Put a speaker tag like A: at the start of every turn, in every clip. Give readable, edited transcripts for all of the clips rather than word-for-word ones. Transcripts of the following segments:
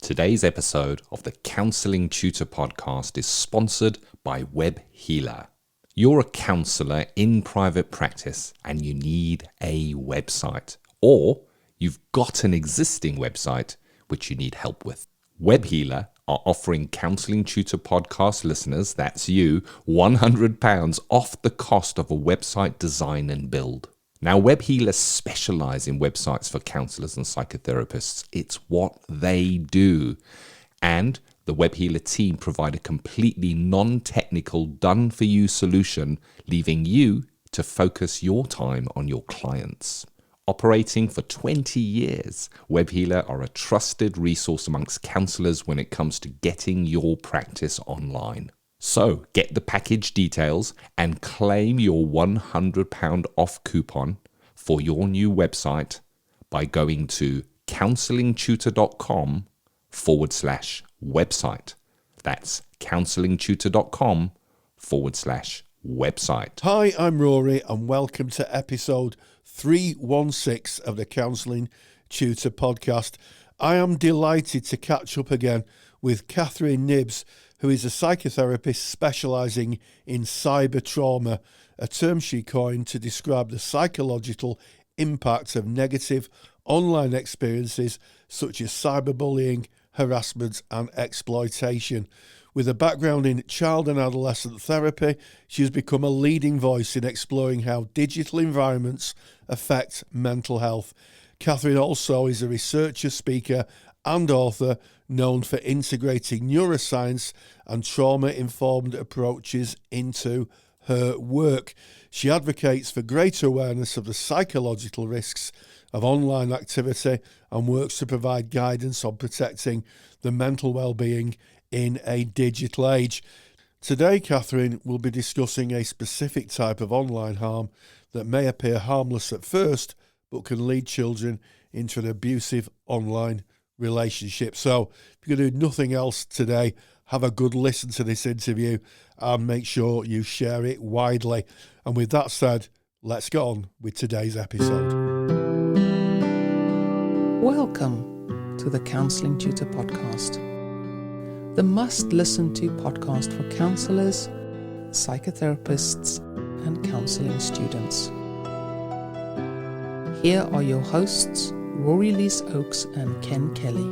A: Today's episode of the Counselling Tutor Podcast is sponsored by Web Healer. You're a counsellor in private practice and you need a website, or you've got an existing website which you need help with. Web Healer are offering Counselling Tutor Podcast listeners, that's you, £100 off the cost of a website design and build. Now, Web Healers specialise in websites for counsellors and psychotherapists. It's what they do. And the Web Healer team provide a completely non-technical, done-for-you solution, leaving you to focus your time on your clients. Operating for 20 years, Web Healer are a trusted resource amongst counsellors when it comes to getting your practice online. So get the package details and claim your £100 off coupon for your new website by going to counsellingtutor.com/website. That's counsellingtutor.com/website.
B: Hi, I'm Rory and welcome to episode 316 of the Counselling Tutor Podcast. I am delighted to catch up again with Catherine Knibbs, who is a psychotherapist specialising in cyber trauma, a term she coined to describe the psychological impact of negative online experiences such as cyberbullying, harassment and exploitation. With a background in child and adolescent therapy, she has become a leading voice in exploring how digital environments affect mental health. Catherine also is a researcher, speaker and author known for integrating neuroscience and trauma-informed approaches into her work. She advocates for greater awareness of the psychological risks of online activity and works to provide guidance on protecting the mental well-being in a digital age. Today, Catherine will be discussing a specific type of online harm that may appear harmless at first, but can lead children into an abusive online relationship. So if you're going to do nothing else today, have a good listen to this interview and make sure you share it widely. And with that said, let's get on with today's episode.
C: Welcome to the Counselling Tutor Podcast, the must-listen-to podcast for counsellors, psychotherapists, and counselling students. Here are your hosts, Rory Oakes and Ken Kelly.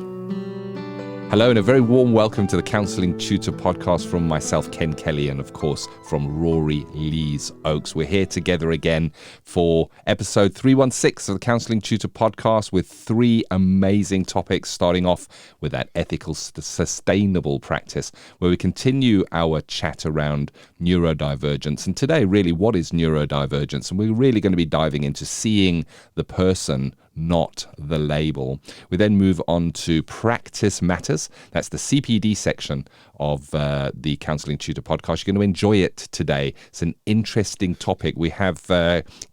A: Hello and a very warm welcome to the Counselling Tutor Podcast from myself, Ken Kelly, and of course from Rory Oakes. We're here together again for episode 316 of the Counselling Tutor Podcast with three amazing topics, starting off with that ethical, sustainable practice, where we continue our chat around neurodivergence. And today, really, what is neurodivergence? And we're really going to be diving into seeing the person, not the label. We then move on to Practice Matters. That's the CPD section of the Counselling Tutor Podcast. You're going to enjoy it today. It's an interesting topic. We have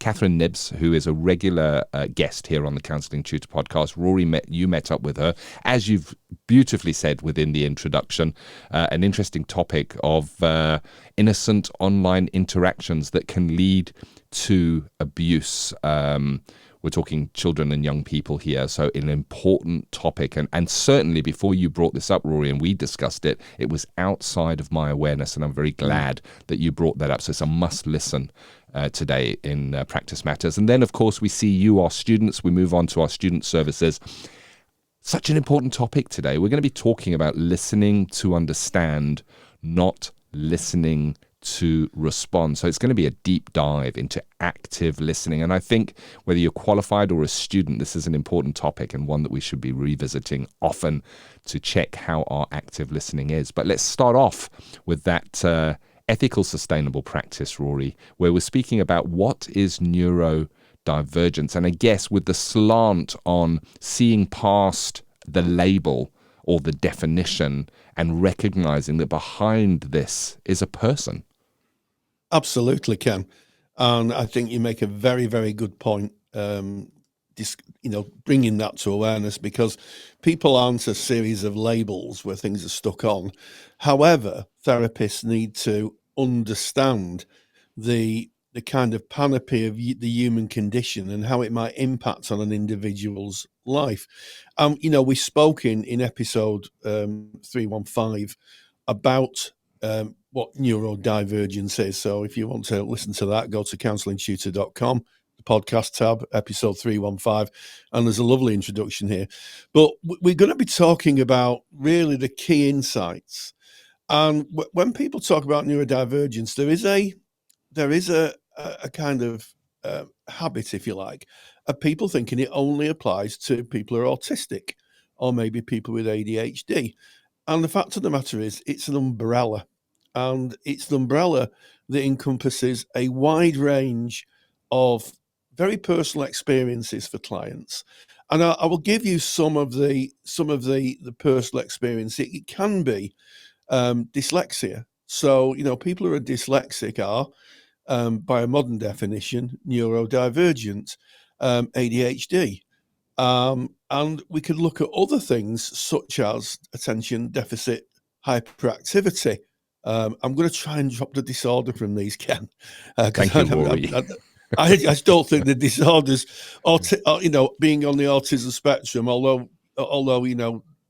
A: Catherine Knibbs, who is a regular guest here on the Counselling Tutor Podcast. Rory, you met up with her. As you've beautifully said within the introduction, an interesting topic of innocent online interactions that can lead to abuse. We're talking children and young people here, so an important topic. And certainly before you brought this up, Rory, and we discussed it, it was outside of my awareness, and I'm very glad that you brought that up. So it's a must-listen today in Practice Matters. And then, of course, we see you, our students. We move on to our student services. Such an important topic today. We're going to be talking about listening to understand, not listening to respond. So it's going to be a deep dive into active listening. And I think whether you're qualified or a student, this is an important topic and one that we should be revisiting often to check how our active listening is. But let's start off with that ethical, sustainable practice, Rory, where we're speaking about what is neurodivergence. And I guess with the slant on seeing past the label or the definition and recognizing that behind this is a person.
B: Absolutely, Ken. And I think you make a very, very good point, bringing that to awareness, because people aren't a series of labels where things are stuck on. However, therapists need to understand the the kind of panoply of the human condition and how it might impact on an individual's life. We spoke in episode 315 about what neurodivergence is. So if you want to listen to that, go to counsellingtutor.com, the podcast tab, episode 315, and there's a lovely introduction here. But we're going to be talking about really the key insights. And when people talk about neurodivergence, there is a kind of habit, if you like, of people thinking it only applies to people who are autistic or maybe people with ADHD. And the fact of the matter is, it's an umbrella. And it's an umbrella that encompasses a wide range of very personal experiences for clients. And I will give you some of the personal experience. It can be dyslexia. So, people who are dyslexic are, by a modern definition, neurodivergent, ADHD. And we could look at other things such as attention deficit hyperactivity. I'm going to try and drop the disorder from these, Ken.
A: Thank you, Rory.
B: I just don't think the disorders, being on the autism spectrum, although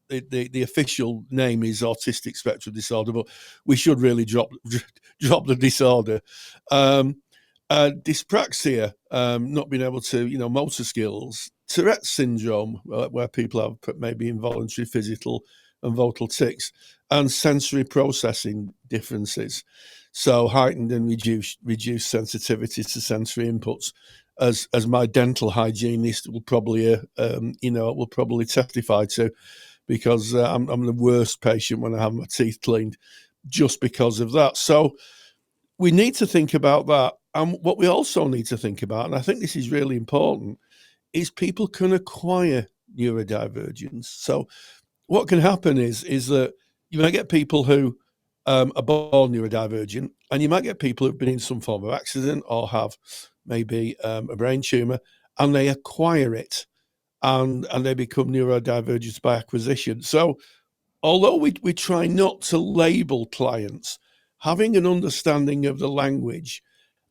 B: the official name is autistic spectrum disorder, but we should really drop the disorder. Dyspraxia, not being able to, motor skills, Tourette's syndrome, where people have maybe involuntary physical and vocal tics, and sensory processing differences. So heightened and reduced sensitivity to sensory inputs, as my dental hygienist will probably testify to, because I'm the worst patient when I have my teeth cleaned, just because of that. So we need to think about that. And what we also need to think about, and I think this is really important, is people can acquire neurodivergence. So what can happen is that you might get people who are born neurodivergent, and you might get people who've been in some form of accident or have maybe a brain tumor, and they acquire it, and they become neurodivergent by acquisition. So although we try not to label clients, having an understanding of the language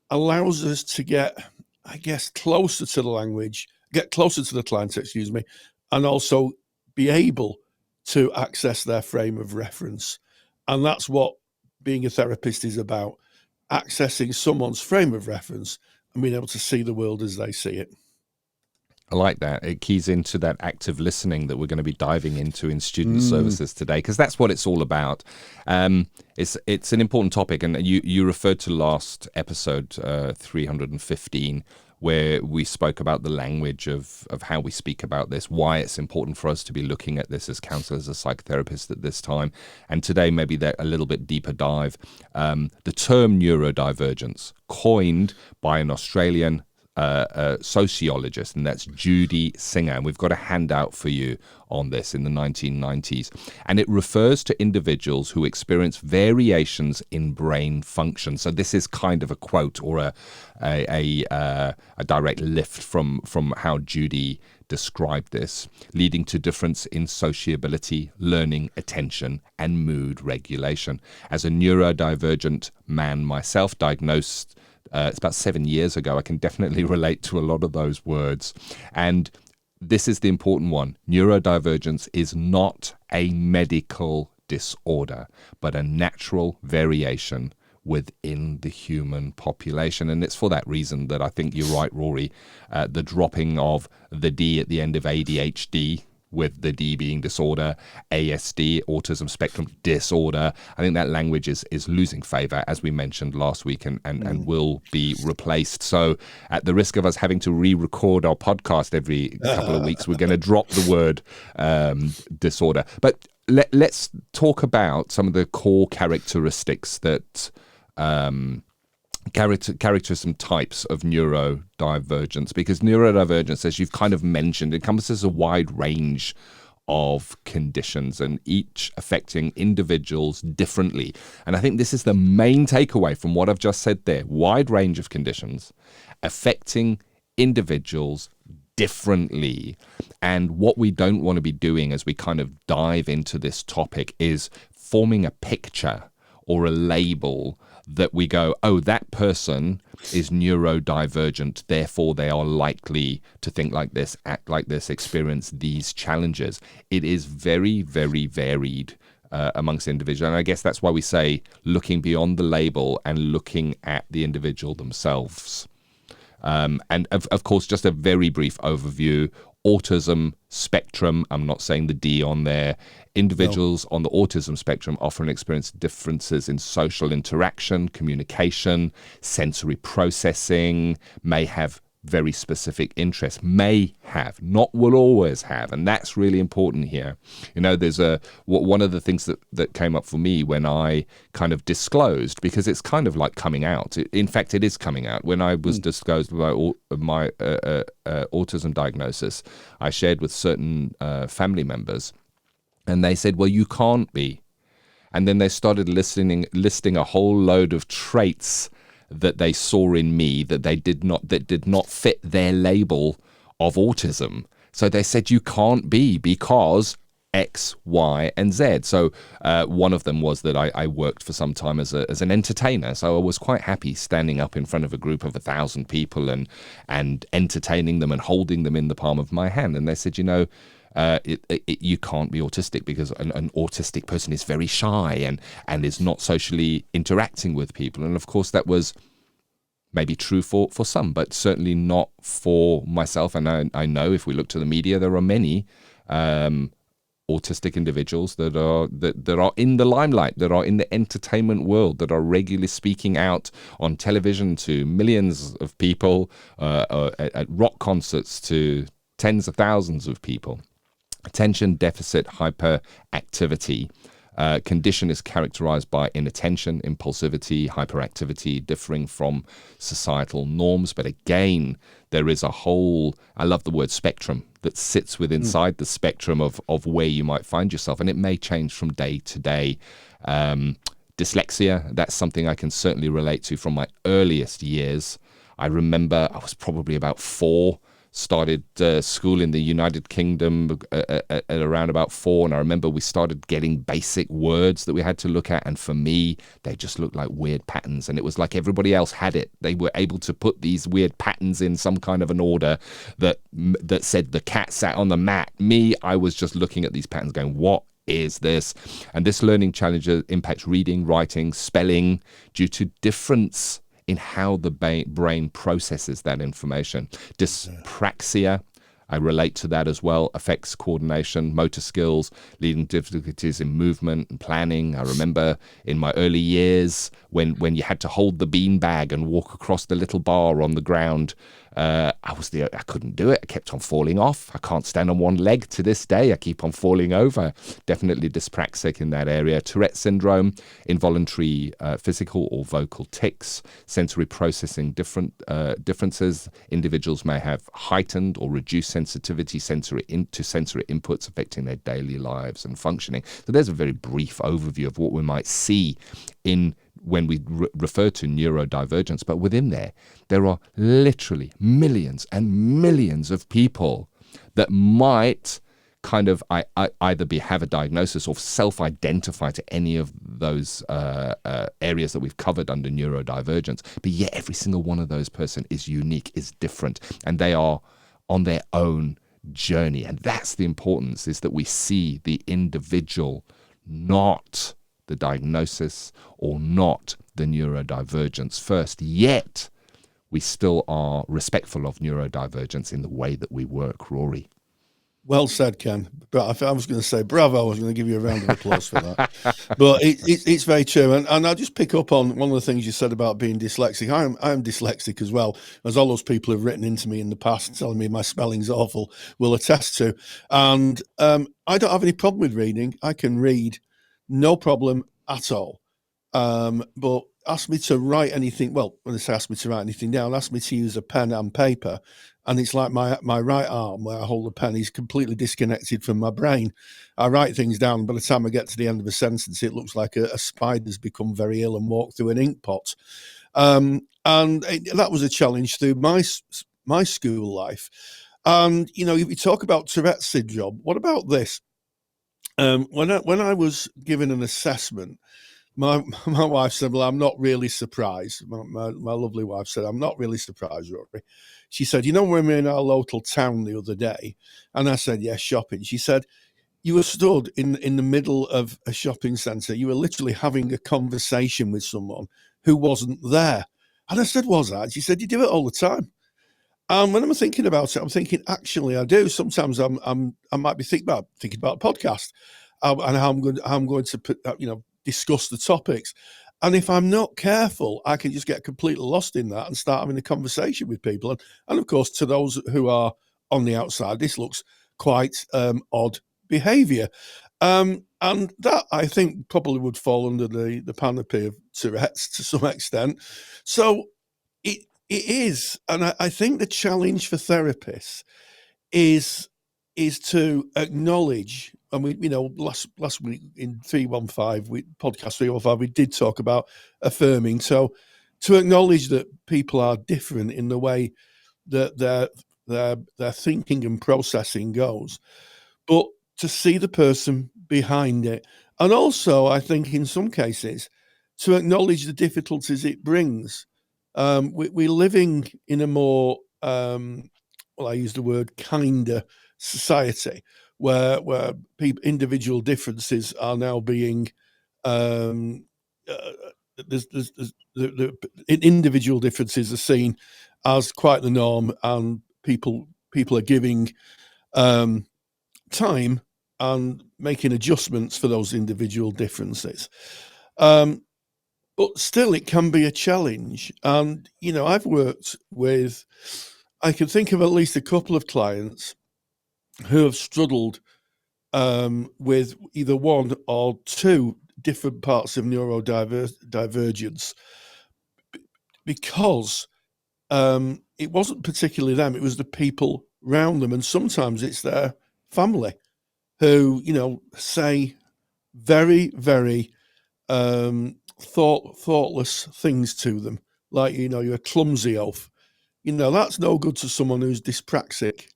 B: allows us to get closer to the language, get closer to the client, and also be able to access their frame of reference. And that's what being a therapist is about, accessing someone's frame of reference and being able to see the world as they see it.
A: I like that. It keys into that active listening that we're going to be diving into in student services today, because that's what it's all about. It's an important topic, and you referred to last episode 315, where we spoke about the language of how we speak about this, why it's important for us to be looking at this as counsellors, as psychotherapists at this time. And today, maybe a little bit deeper dive. The term neurodivergence, coined by an Australian sociologist, and that's Judy Singer. And we've got a handout for you on this in the 1990s. And it refers to individuals who experience variations in brain function. So this is kind of a quote or a direct lift from how Judy described this, leading to difference in sociability, learning, attention, and mood regulation. As a neurodivergent man myself, diagnosed it's about 7 years ago, I can definitely relate to a lot of those words. And this is the important one. Neurodivergence is not a medical disorder, but a natural variation within the human population. And it's for that reason that I think you're right, Rory, the dropping of the D at the end of ADHD, with the D being disorder, ASD, autism spectrum disorder. I think that language is losing favor, as we mentioned last week, and will be replaced. So at the risk of us having to re-record our podcast every couple of weeks, we're going to drop the word disorder. But let's talk about some of the core characteristics that characteristic types of neurodivergence, because neurodivergence, as you've kind of mentioned, encompasses a wide range of conditions, and each affecting individuals differently. And I think this is the main takeaway from what I've just said there. Wide range of conditions affecting individuals differently. And what we don't want to be doing as we kind of dive into this topic is forming a picture or a label that we go, oh, that person is neurodivergent, therefore they are likely to think like this, act like this, experience these challenges. It is very, very varied amongst individuals. And I guess that's why we say looking beyond the label and looking at the individual themselves. And of course, just a very brief overview. Autism spectrum, I'm not saying the D on there. Individuals on the autism spectrum often experience differences in social interaction, communication, sensory processing, may have very specific interests, may have, not will always have. And that's really important here. You know, there's one of the things that came up for me when I kind of disclosed, because it's kind of like coming out. In fact, it is coming out. When I was disclosed about my autism diagnosis, I shared with certain family members, and they said, well, you can't be. And then they started listing a whole load of traits that they saw in me that did not fit their label of autism. So they said, you can't be because X, Y, and Z. So one of them was that I worked for some time as an entertainer. So I was quite happy standing up in front of a group of 1,000 people and entertaining them and holding them in the palm of my hand. And they said, you know, you can't be autistic because an autistic person is very shy and is not socially interacting with people. And of course, that was maybe true for some, but certainly not for myself. And I know if we look to the media, there are many autistic individuals that are in the limelight, that are in the entertainment world, that are regularly speaking out on television to millions of people, at rock concerts to tens of thousands of people. Attention deficit hyperactivity condition is characterized by inattention, impulsivity, hyperactivity, differing from societal norms. But again, there is a whole, I love the word spectrum, that sits within inside the spectrum of where you might find yourself. And it may change from day to day. Dyslexia, that's something I can certainly relate to from my earliest years. I remember I was probably about 4, started school in the United Kingdom at around about 4, and I remember we started getting basic words that we had to look at, and for me they just looked like weird patterns, and it was like everybody else had it. They were able to put these weird patterns in some kind of an order that said the cat sat on the mat. Me, I was just looking at these patterns going, what is this? And this learning challenge impacts reading, writing, spelling due to difference in how the brain processes that information. Dyspraxia, I relate to that as well, affects coordination, motor skills, leading to difficulties in movement and planning. I remember in my early years when you had to hold the bean bag and walk across the little bar on the ground. I couldn't do it. I kept on falling off. I can't stand on one leg to this day. I keep on falling over. Definitely dyspraxic in that area. Tourette syndrome, involuntary physical or vocal tics, sensory processing differences. Individuals may have heightened or reduced sensitivity to sensory inputs affecting their daily lives and functioning. So there's a very brief overview of what we might see when we refer to neurodivergence, but within there are literally millions and millions of people that might kind of either have a diagnosis or self-identify to any of those areas that we've covered under neurodivergence. But yet every single one of those person is unique, is different, and they are on their own journey. And that's the importance, is that we see the individual, not the diagnosis or not the neurodivergence first. Yet we still are respectful of neurodivergence in the way that we work. Rory.
B: Well said, Ken. But I was going to say bravo. I was going to give you a round of applause for that. But it's very true. And I'll just pick up on one of the things you said about being dyslexic. I am dyslexic as well, as all those people who have written into me in the past telling me my spelling's awful will attest to. And I don't have any problem with reading. I can read, no problem at all. But ask me to write anything. Well, when they say ask me to write anything down, ask me to use a pen and paper. And it's like my right arm where I hold the pen is completely disconnected from my brain. I write things down. By the time I get to the end of a sentence, it looks like a spider's become very ill and walked through an ink pot. That was a challenge through my school life. And, you know, if you talk about Tourette syndrome, what about this? When I was given an assessment, my wife said, well, I'm not really surprised. My lovely wife said, I'm not really surprised, Rory. She said, you know, when we were in our local town the other day, and I said, yes, shopping. She said, you were stood in the middle of a shopping centre. You were literally having a conversation with someone who wasn't there. And I said, was that? She said, you do it all the time. And when I'm thinking about it, I'm thinking, actually, I do. Sometimes I might be thinking about a podcast and how I'm going to put, discuss the topics. And if I'm not careful, I can just get completely lost in that and start having a conversation with people. And of course, to those who are on the outside, this looks quite odd behaviour. And that, I think, probably would fall under the panoply of Tourette's to some extent. So it is. And I think the challenge for therapists is to acknowledge, and we, last week in 315, podcast 315, we did talk about affirming. So to acknowledge that people are different in the way that their thinking and processing goes, but to see the person behind it. And also, I think in some cases, to acknowledge the difficulties it brings. We're living in a more, I use the word kinder society, where individual differences are now being, individual differences are seen as quite the norm, and people are giving time and making adjustments for those individual differences. But still, it can be a challenge. And, I've worked with, I can think of at least a couple of clients who have struggled with either one or two different parts of neurodivergence because it wasn't particularly them, it was the people around them. And sometimes it's their family who, say very, very thoughtless things to them, like, you're a clumsy elf. That's no good to someone who's dyspraxic.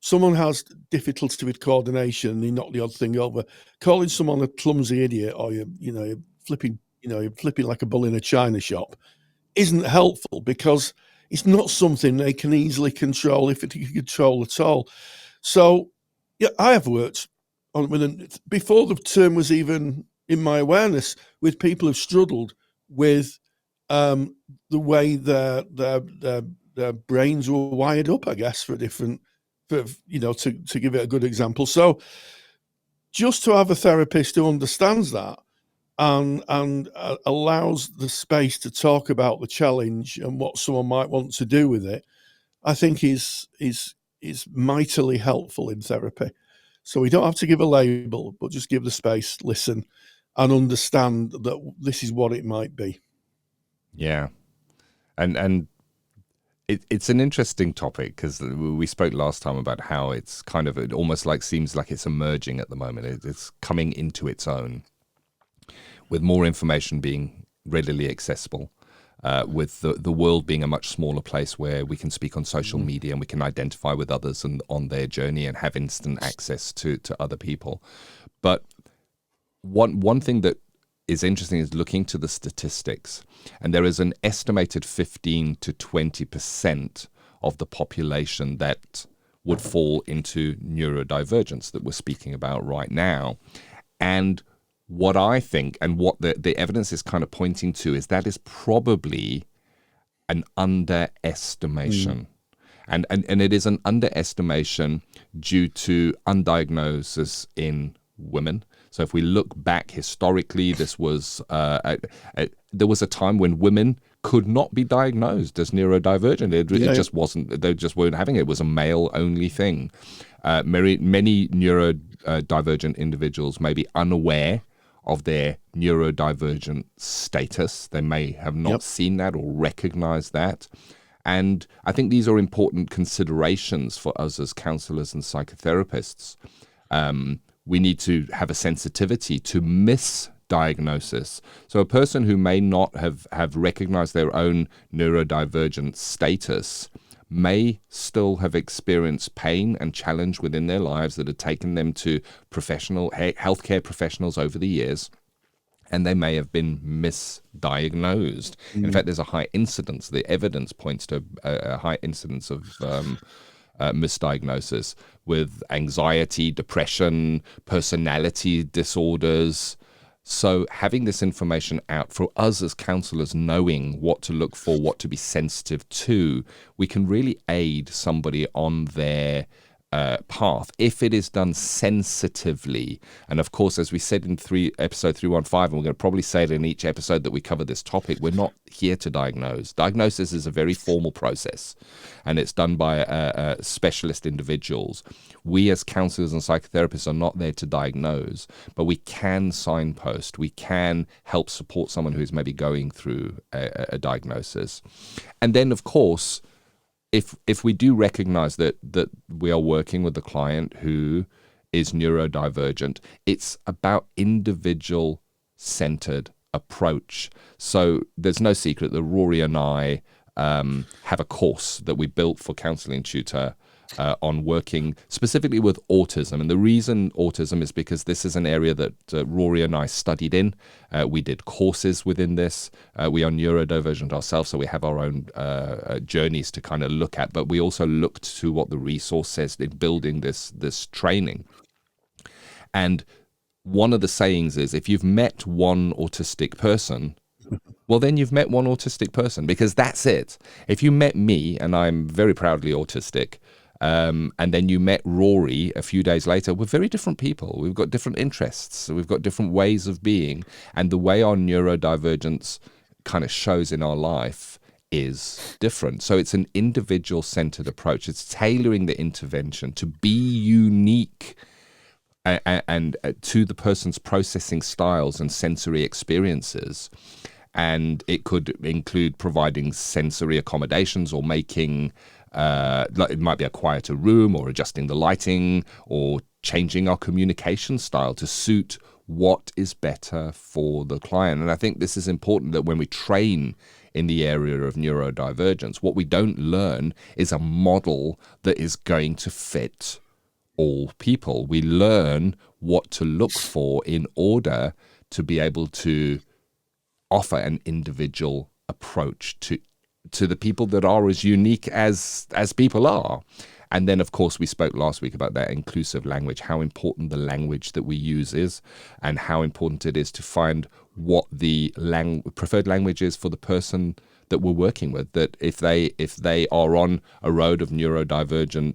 B: Someone has difficulty with coordination and they knock the odd thing over. Calling someone a clumsy idiot, or you're flipping like a bull in a china shop, isn't helpful, because it's not something they can easily control, if it can control at all. So, yeah, I have worked before the term was even in my awareness, with people who've struggled with the way their brains were wired up, I guess, to give it a good example. So just to have a therapist who understands that and allows the space to talk about the challenge and what someone might want to do with it, I think is mightily helpful in therapy. So we don't have to give a label, but just give the space, listen, and understand that this is what it might be.
A: Yeah. And it's an interesting topic, because we spoke last time about how it's kind of, it almost seems like it's emerging at the moment. It's coming into its own, with more information being readily accessible, with the world being a much smaller place where we can speak on social media and we can identify with others and on their journey and have instant access to other people. But one thing that is interesting is looking to the statistics, and there is an estimated 15 to 20% of the population that would fall into neurodivergence that we're speaking about right now. And what I think, and what the evidence is kind of pointing to, is that is probably an underestimation. And it is an underestimation due to undiagnosis in women. So if we look back historically, this was there was a time when women could not be diagnosed as neurodivergent. It just wasn't. They just weren't having it. It was a male-only thing. Many neurodivergent individuals may be unaware of their neurodivergent status. They may have not seen that or recognized that. And I think these are important considerations for us as counselors and psychotherapists. We need to have a sensitivity to misdiagnosis. So a person who may not have recognized their own neurodivergent status may still have experienced pain and challenge within their lives that had taken them to healthcare professionals over the years. and they may have been misdiagnosed. In fact, there's a high incidence. The evidence points to a high incidence of misdiagnosis with anxiety, depression, personality disorders. So having this information out for us as counselors, knowing what to look for, what to be sensitive to, we can really aid somebody on their path if it is done sensitively. And of course, as we said in episode 315, and we're going to probably say it in each episode that we cover this topic, we're not here to diagnose. Diagnosis is a very formal process, and it's done by specialist individuals. We as counselors and psychotherapists are not there to diagnose, but we can signpost. We can help support someone who is maybe going through a diagnosis. And then, of course, if we do recognize that we are working with a client who is neurodivergent, it's about individual-centered approach. So there's no secret that Rory and I have a course that we built for Counselling Tutor on working specifically with autism. And the reason autism is because this is an area that Rory and I studied in. We did courses within this. We are neurodivergent ourselves, so we have our own journeys to kind of look at, but we also looked to what the resource says in building this training. And one of the sayings is, if you've met one autistic person, well, then you've met one autistic person, because that's it. If you met me, and I'm very proudly autistic, and then you met Rory a few days later, we're very different people. We've got different interests. We've got different ways of being. And the way our neurodivergence kind of shows in our life is different. So it's an individual-centered approach. It's tailoring the intervention to be unique and to the person's processing styles and sensory experiences. And it could include providing sensory accommodations or making it might be a quieter room, or adjusting the lighting, or changing our communication style to suit what is better for the client. And I think this is important, that when we train in the area of neurodivergence, what we don't learn is a model that is going to fit all people. We learn what to look for in order to be able to offer an individual approach to the people that are as unique as people are. And then, of course, we spoke last week about that inclusive language, how important the language that we use is, and how important it is to find what the preferred language is for the person that we're working with. That if they are on a road of neurodivergent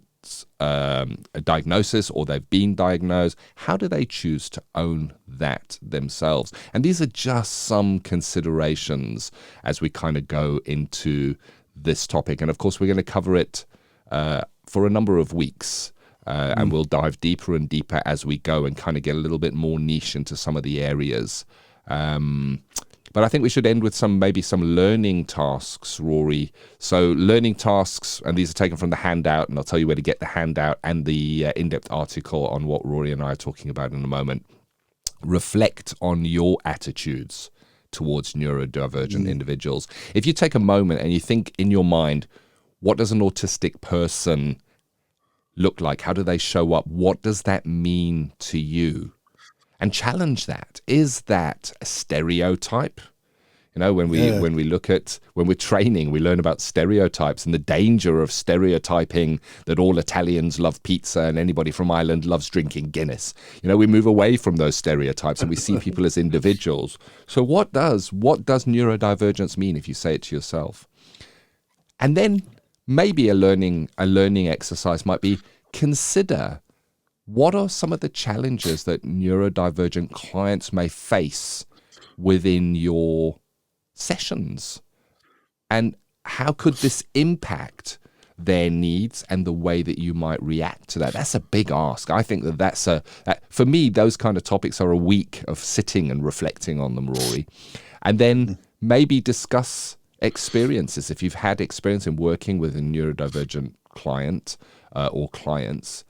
A: a diagnosis, or they've been diagnosed, how do they choose to own that themselves? And these are just some considerations as we kind of go into this topic. And of course, we're going to cover it for a number of weeks, and we'll dive deeper and deeper as we go and kind of get a little bit more niche into some of the areas. But I think we should end with maybe some learning tasks, Rory. So learning tasks, and these are taken from the handout, and I'll tell you where to get the handout and the in-depth article on what Rory and I are talking about in a moment. Reflect on your attitudes towards neurodivergent individuals. If you take a moment and you think in your mind, what does an autistic person look like? How do they show up? What does that mean to you? And challenge that. Is that a stereotype? You know, when we're training, we learn about stereotypes and the danger of stereotyping that all Italians love pizza and anybody from Ireland loves drinking Guinness. You know, we move away from those stereotypes and we see people as individuals. So what does neurodivergence mean if you say it to yourself? And then maybe a learning exercise might be, consider, what are some of the challenges that neurodivergent clients may face within your sessions? And how could this impact their needs and the way that you might react to that? That's a big ask. I think for me, those kind of topics are a week of sitting and reflecting on them, Rory. And then maybe discuss experiences. If you've had experience in working with a neurodivergent client or clients,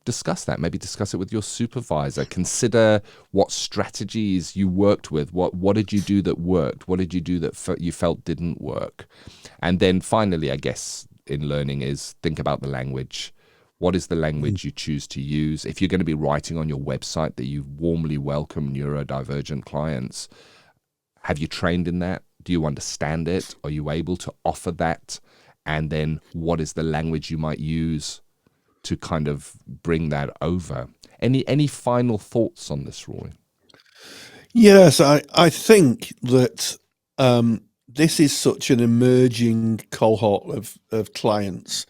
A: discuss that. Maybe discuss it with your supervisor. Consider what strategies you worked with. What did you do that worked? What did you do that you felt didn't work? And then finally, I guess, in learning is think about the language. What is the language you choose to use? If you're going to be writing on your website that you warmly welcome neurodivergent clients, have you trained in that? Do you understand it? Are you able to offer that? And then what is the language you might use to kind of bring that over? Any final thoughts on this, Rory?
B: Yes, I think that this is such an emerging cohort of clients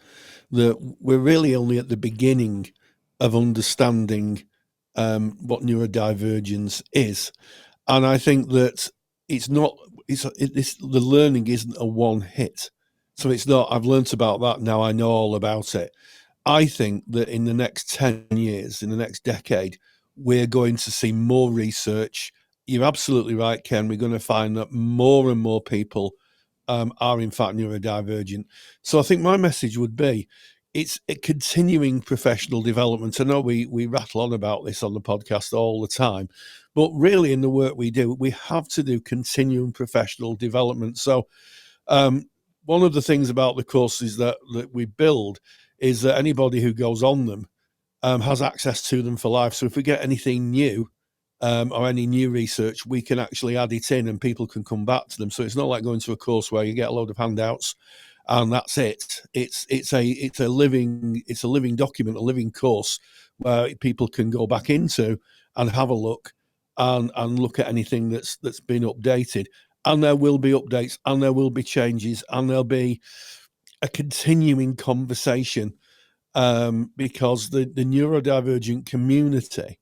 B: that we're really only at the beginning of understanding what neurodivergence is. And I think that the learning isn't a one hit. So it's not, I've learnt about that, now I know all about it. I think that in the next 10 years, in the next decade, we're going to see more research. You're absolutely right, Ken. We're going to find that more and more people are in fact neurodivergent. So I think my message would be, it's a continuing professional development. I know we rattle on about this on the podcast all the time, but really in the work we do, we have to do continuing professional development. So one of the things about the courses that we build is that anybody who goes on them has access to them for life. So if we get anything new or any new research, we can actually add it in and people can come back to them. So it's not like going to a course where you get a load of handouts and that's it. It's a living document, a living course where people can go back into and have a look and look at anything that's been updated. And there will be updates and there will be changes and there'll be a continuing conversation because the neurodivergent community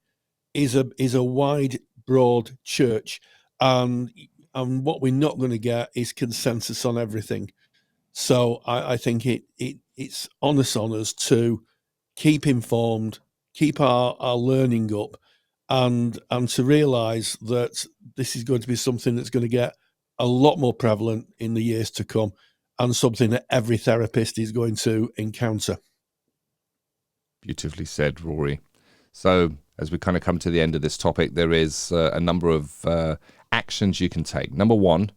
B: is a wide, broad church, and what we're not going to get is consensus on everything. So I think it's on us to keep informed, keep our learning up, and to realise that this is going to be something that's going to get a lot more prevalent in the years to come, and something that every therapist is going to encounter.
A: Beautifully said, Rory. So as we kind of come to the end of this topic, there is a number of actions you can take. Number one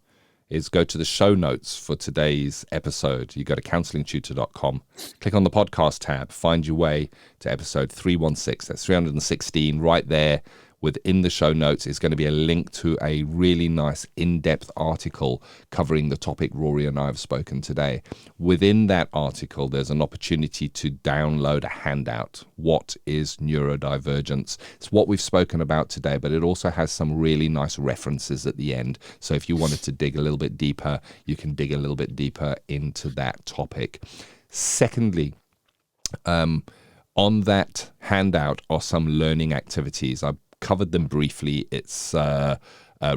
A: is go to the show notes for today's episode. You go to counsellingtutor.com, click on the podcast tab, find your way to episode 316. That's 316 right there. Within the show notes is going to be a link to a really nice in-depth article covering the topic Rory and I have spoken today. Within that article, there's an opportunity to download a handout. What is neurodivergence? It's what we've spoken about today, but it also has some really nice references at the end. So if you wanted to dig a little bit deeper, you can dig a little bit deeper into that topic. Secondly, on that handout are some learning activities. I covered them briefly. It's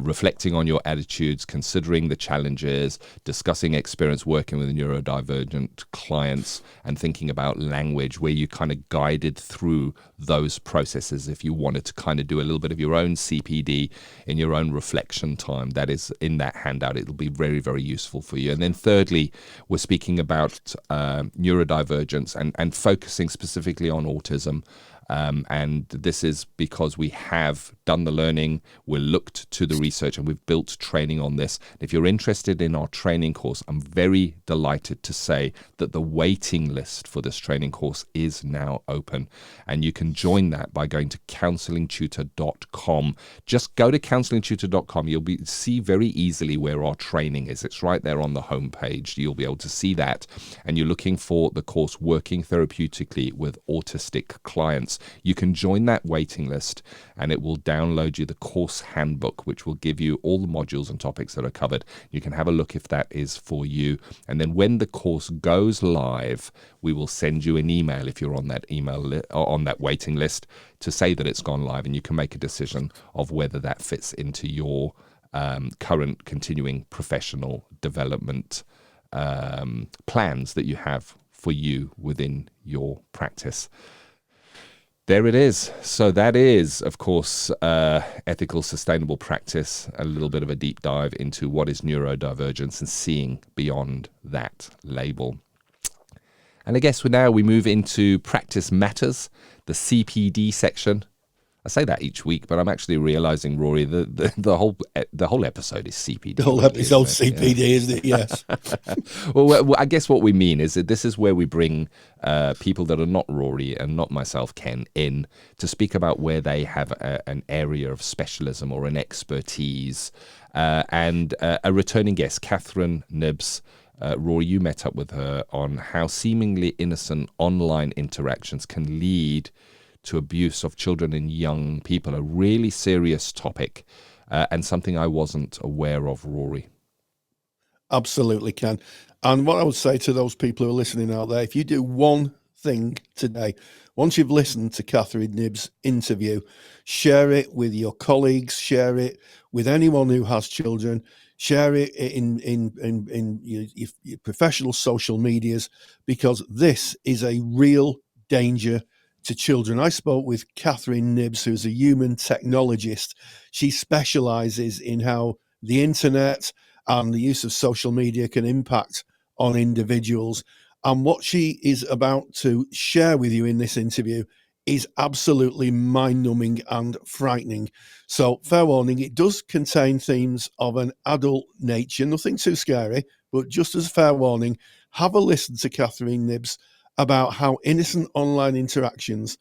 A: reflecting on your attitudes, considering the challenges, discussing experience working with neurodivergent clients, and thinking about language, where you kind of guided through those processes. If you wanted to kind of do a little bit of your own CPD in your own reflection time, that is in that handout. It'll be very, very useful for you. And then thirdly, we're speaking about neurodivergence and focusing specifically on autism. And this is because we have done the learning, we're looked to the research, and we've built training on this. If you're interested in our training course, I'm very delighted to say that the waiting list for this training course is now open, and you can join that by going to counsellingtutor.com. Just go to counsellingtutor.com. You'll see very easily where our training is. It's right there on the homepage. You'll be able to see that, and you're looking for the course Working Therapeutically with Autistic Clients. You can join that waiting list, and it will download you the course handbook, which will give you all the modules and topics that are covered. You can have a look if that is for you. And then when the course goes live, we will send you an email if you're on that on that waiting list to say that it's gone live, and you can make a decision of whether that fits into your current continuing professional development plans that you have for you within your practice. There it is. So that is, of course, ethical, sustainable practice, a little bit of a deep dive into what is neurodivergence and seeing beyond that label. And I guess now we move into Practice Matters, the CPD section. I say that each week, but I'm actually realizing, Rory, the whole episode is CPD.
B: The whole
A: really,
B: episode
A: isn't it?
B: CPD, isn't it? Yes.
A: Well, I guess what we mean is that this is where we bring people that are not Rory and not myself, Ken, in to speak about where they have an area of specialism or an expertise. And a returning guest, Catherine Knibbs. Rory, you met up with her on how seemingly innocent online interactions can lead to abuse of children and young people, a really serious topic and something I wasn't aware of, Rory.
B: Absolutely can. And what I would say to those people who are listening out there, if you do one thing today, once you've listened to Catherine Knibbs' interview, share it with your colleagues, share it with anyone who has children, share it in your professional social medias, because this is a real danger to children. I spoke with Catherine Knibbs, who's a human technologist. She specializes in how the internet and the use of social media can impact on individuals. And what she is about to share with you in this interview is absolutely mind-numbing and frightening. So, fair warning, it does contain themes of an adult nature, nothing too scary, but just as fair warning, have a listen to Catherine Knibbs about how innocent online interactions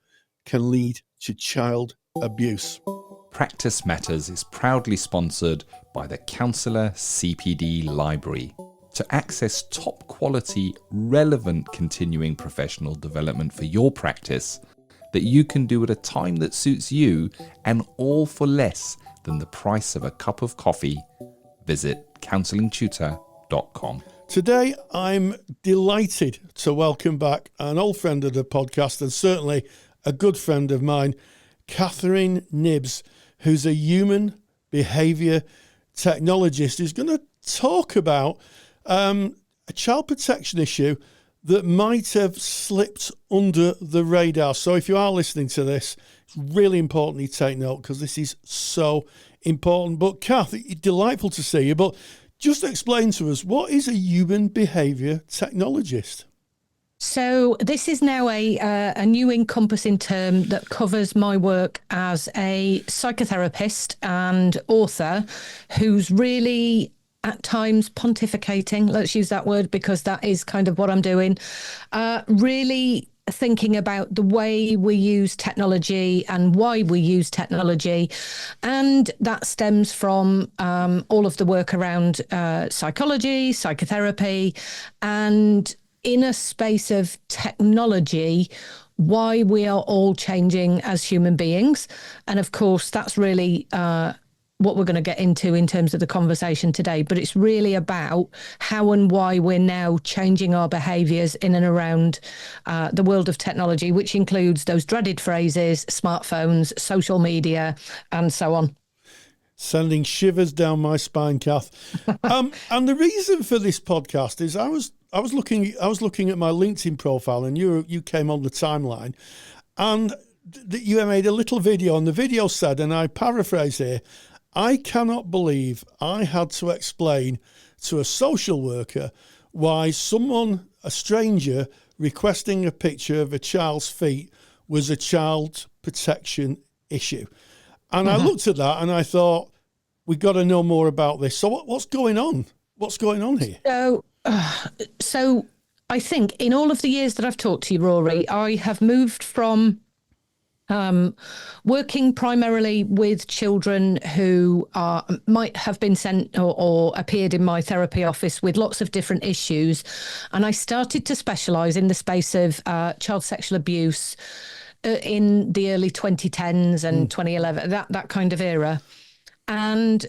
B: can lead to child abuse.
A: Practice Matters is proudly sponsored by the Counsellor CPD Library. To access top quality, relevant continuing professional development for your practice that you can do at a time that suits you, and all for less than the price of a cup of coffee, visit counsellingtutor.com.
B: Today, I'm delighted to welcome back an old friend of the podcast and certainly a good friend of mine, Catherine Knibbs, who's a human behaviour technologist, who's going to talk about a child protection issue that might have slipped under the radar. So if you are listening to this, it's really important you take note, because this is so important. But Kath, it's delightful to see you, but just explain to us, what is a human behaviour technologist?
D: So this is now a new encompassing term that covers my work as a psychotherapist and author who's really at times pontificating, let's use that word, because that is kind of what I'm doing, really thinking about the way we use technology and why we use technology. And that stems from all of the work around psychology, psychotherapy, and in a space of technology, why we are all changing as human beings. And of course, that's really what we're going to get into in terms of the conversation today. But it's really about how and why we're now changing our behaviours in and around the world of technology, which includes those dreaded phrases, smartphones, social media, and so on.
B: Sending shivers down my spine, Kath. And the reason for this podcast is I was looking at my LinkedIn profile, and you came on the timeline, and you made a little video, and the video said, and I paraphrase here, I cannot believe I had to explain to a social worker why someone, a stranger, requesting a picture of a child's feet was a child protection issue. And I looked at that and I thought, we've got to know more about this. So what's going on? What's going on here?
D: So I think in all of the years that I've talked to you, Rory, I have moved from working primarily with children who might have been sent or appeared in my therapy office with lots of different issues. And I started to specialise in the space of child sexual abuse in the early 2010s and 2011, that kind of era. And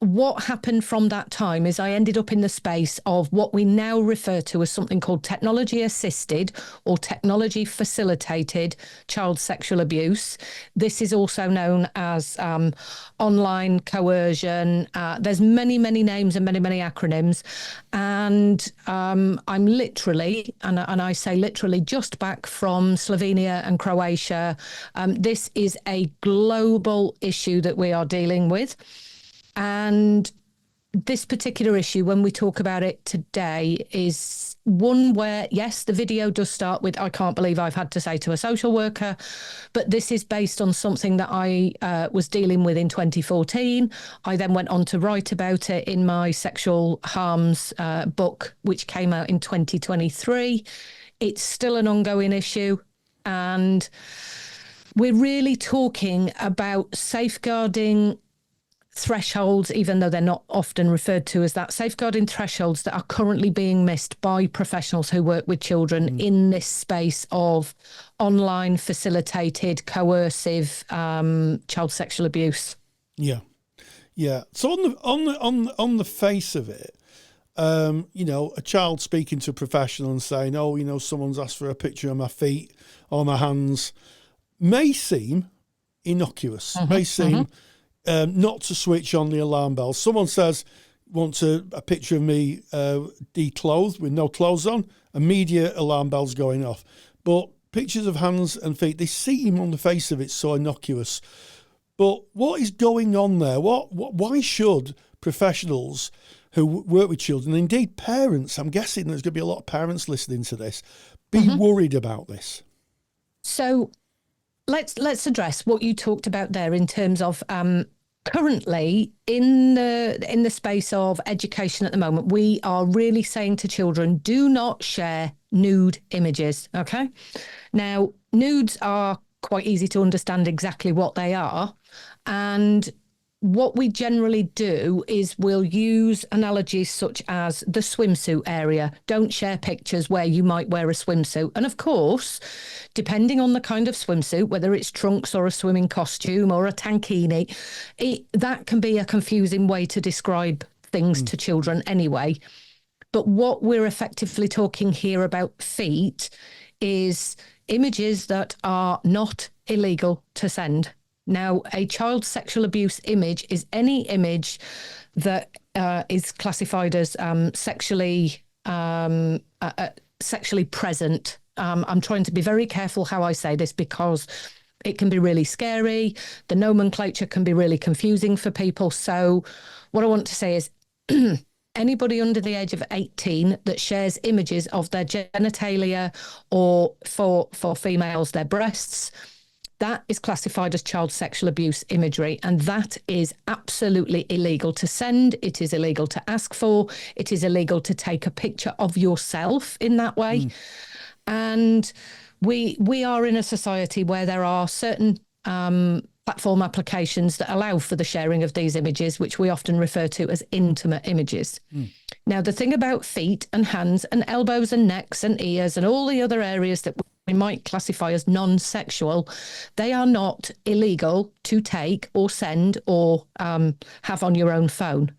D: what happened from that time is I ended up in the space of what we now refer to as something called technology assisted or technology facilitated child sexual abuse. This is also known as online coercion. There's many, many names and many, many acronyms. And I'm literally, and I say literally, just back from Slovenia and Croatia. This is a global issue that we are dealing with. And this particular issue, when we talk about it today, is one where, yes, the video does start with, I can't believe I've had to say to a social worker, but this is based on something that I was dealing with in 2014. I then went on to write about it in my sexual harms book, which came out in 2023. It's still an ongoing issue. And we're really talking about safeguarding thresholds, even though they're not often referred to as that, safeguarding thresholds that are currently being missed by professionals who work with children in this space of online facilitated, coercive child sexual abuse.
B: Yeah. So on the face of it, a child speaking to a professional and saying, someone's asked for a picture of my feet or my hands, may seem innocuous, may seem not to switch on the alarm bell. Someone says, want a picture of me declothed with no clothes on, immediate alarm bells going off. But pictures of hands and feet, they seem on the face of it so innocuous. But what is going on there? Why should professionals who work with children, indeed parents, I'm guessing there's going to be a lot of parents listening to this, be worried about this?
D: So let's address what you talked about there in terms of currently in the space of education at the moment. We are really saying to children, do not share nude images. Okay. Now, nudes are quite easy to understand exactly what they are. And what we generally do is we'll use analogies such as the swimsuit area. Don't share pictures where you might wear a swimsuit. And of course, depending on the kind of swimsuit, whether it's trunks or a swimming costume or a tankini, that can be a confusing way to describe things to children anyway. But what we're effectively talking here about feet is images that are not illegal to send. Now, a child sexual abuse image is any image that is classified as sexually present. I'm trying to be very careful how I say this because it can be really scary. The nomenclature can be really confusing for people. So what I want to say is anybody under the age of 18 that shares images of their genitalia or for females, their breasts, that is classified as child sexual abuse imagery, and that is absolutely illegal to send. It is illegal to ask for. It is illegal to take a picture of yourself in that way. And we are in a society where there are certain platform applications that allow for the sharing of these images, which we often refer to as intimate images. Now, the thing about feet and hands and elbows and necks and ears and all the other areas that we might classify as non-sexual, they are not illegal to take or send or have on your own phone.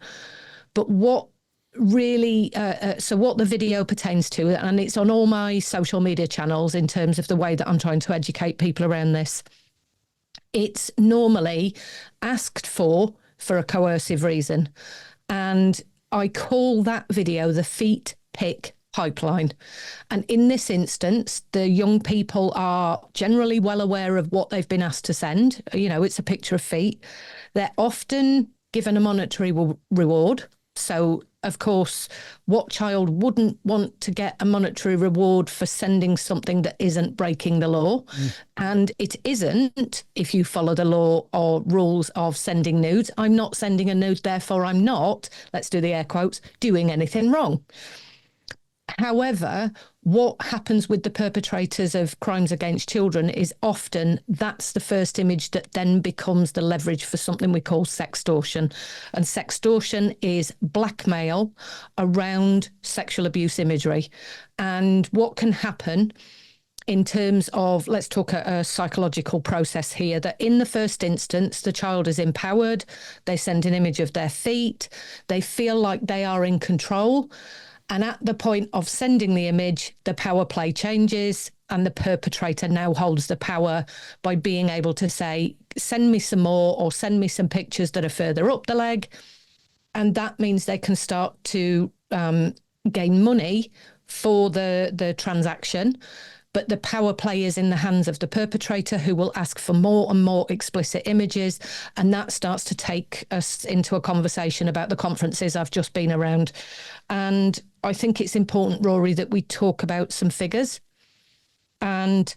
D: But what really, so what the video pertains to, and it's on all my social media channels in terms of the way that I'm trying to educate people around this, it's normally asked for a coercive reason. And I call that video the feet pick pipeline. And in this instance, the young people are generally well aware of what they've been asked to send. It's a picture of feet. They're often given a monetary reward. So, of course, what child wouldn't want to get a monetary reward for sending something that isn't breaking the law? And it isn't, if you follow the law or rules of sending nudes. I'm not sending a nude, therefore I'm not, let's do the air quotes, doing anything wrong. However, what happens with the perpetrators of crimes against children is often that's the first image that then becomes the leverage for something we call sextortion. And sextortion is blackmail around sexual abuse imagery. And what can happen in terms of, let's talk a psychological process here, that in the first instance, the child is empowered, they send an image of their feet, they feel like they are in control. And at the point of sending the image, the power play changes and the perpetrator now holds the power by being able to say, send me some more or send me some pictures that are further up the leg. And that means they can start to gain money for the transaction. but the power play is in the hands of the perpetrator, who will ask for more and more explicit images. And that starts to take us into a conversation about the conferences I've just been around. And I think it's important, Rory, that we talk about some figures. And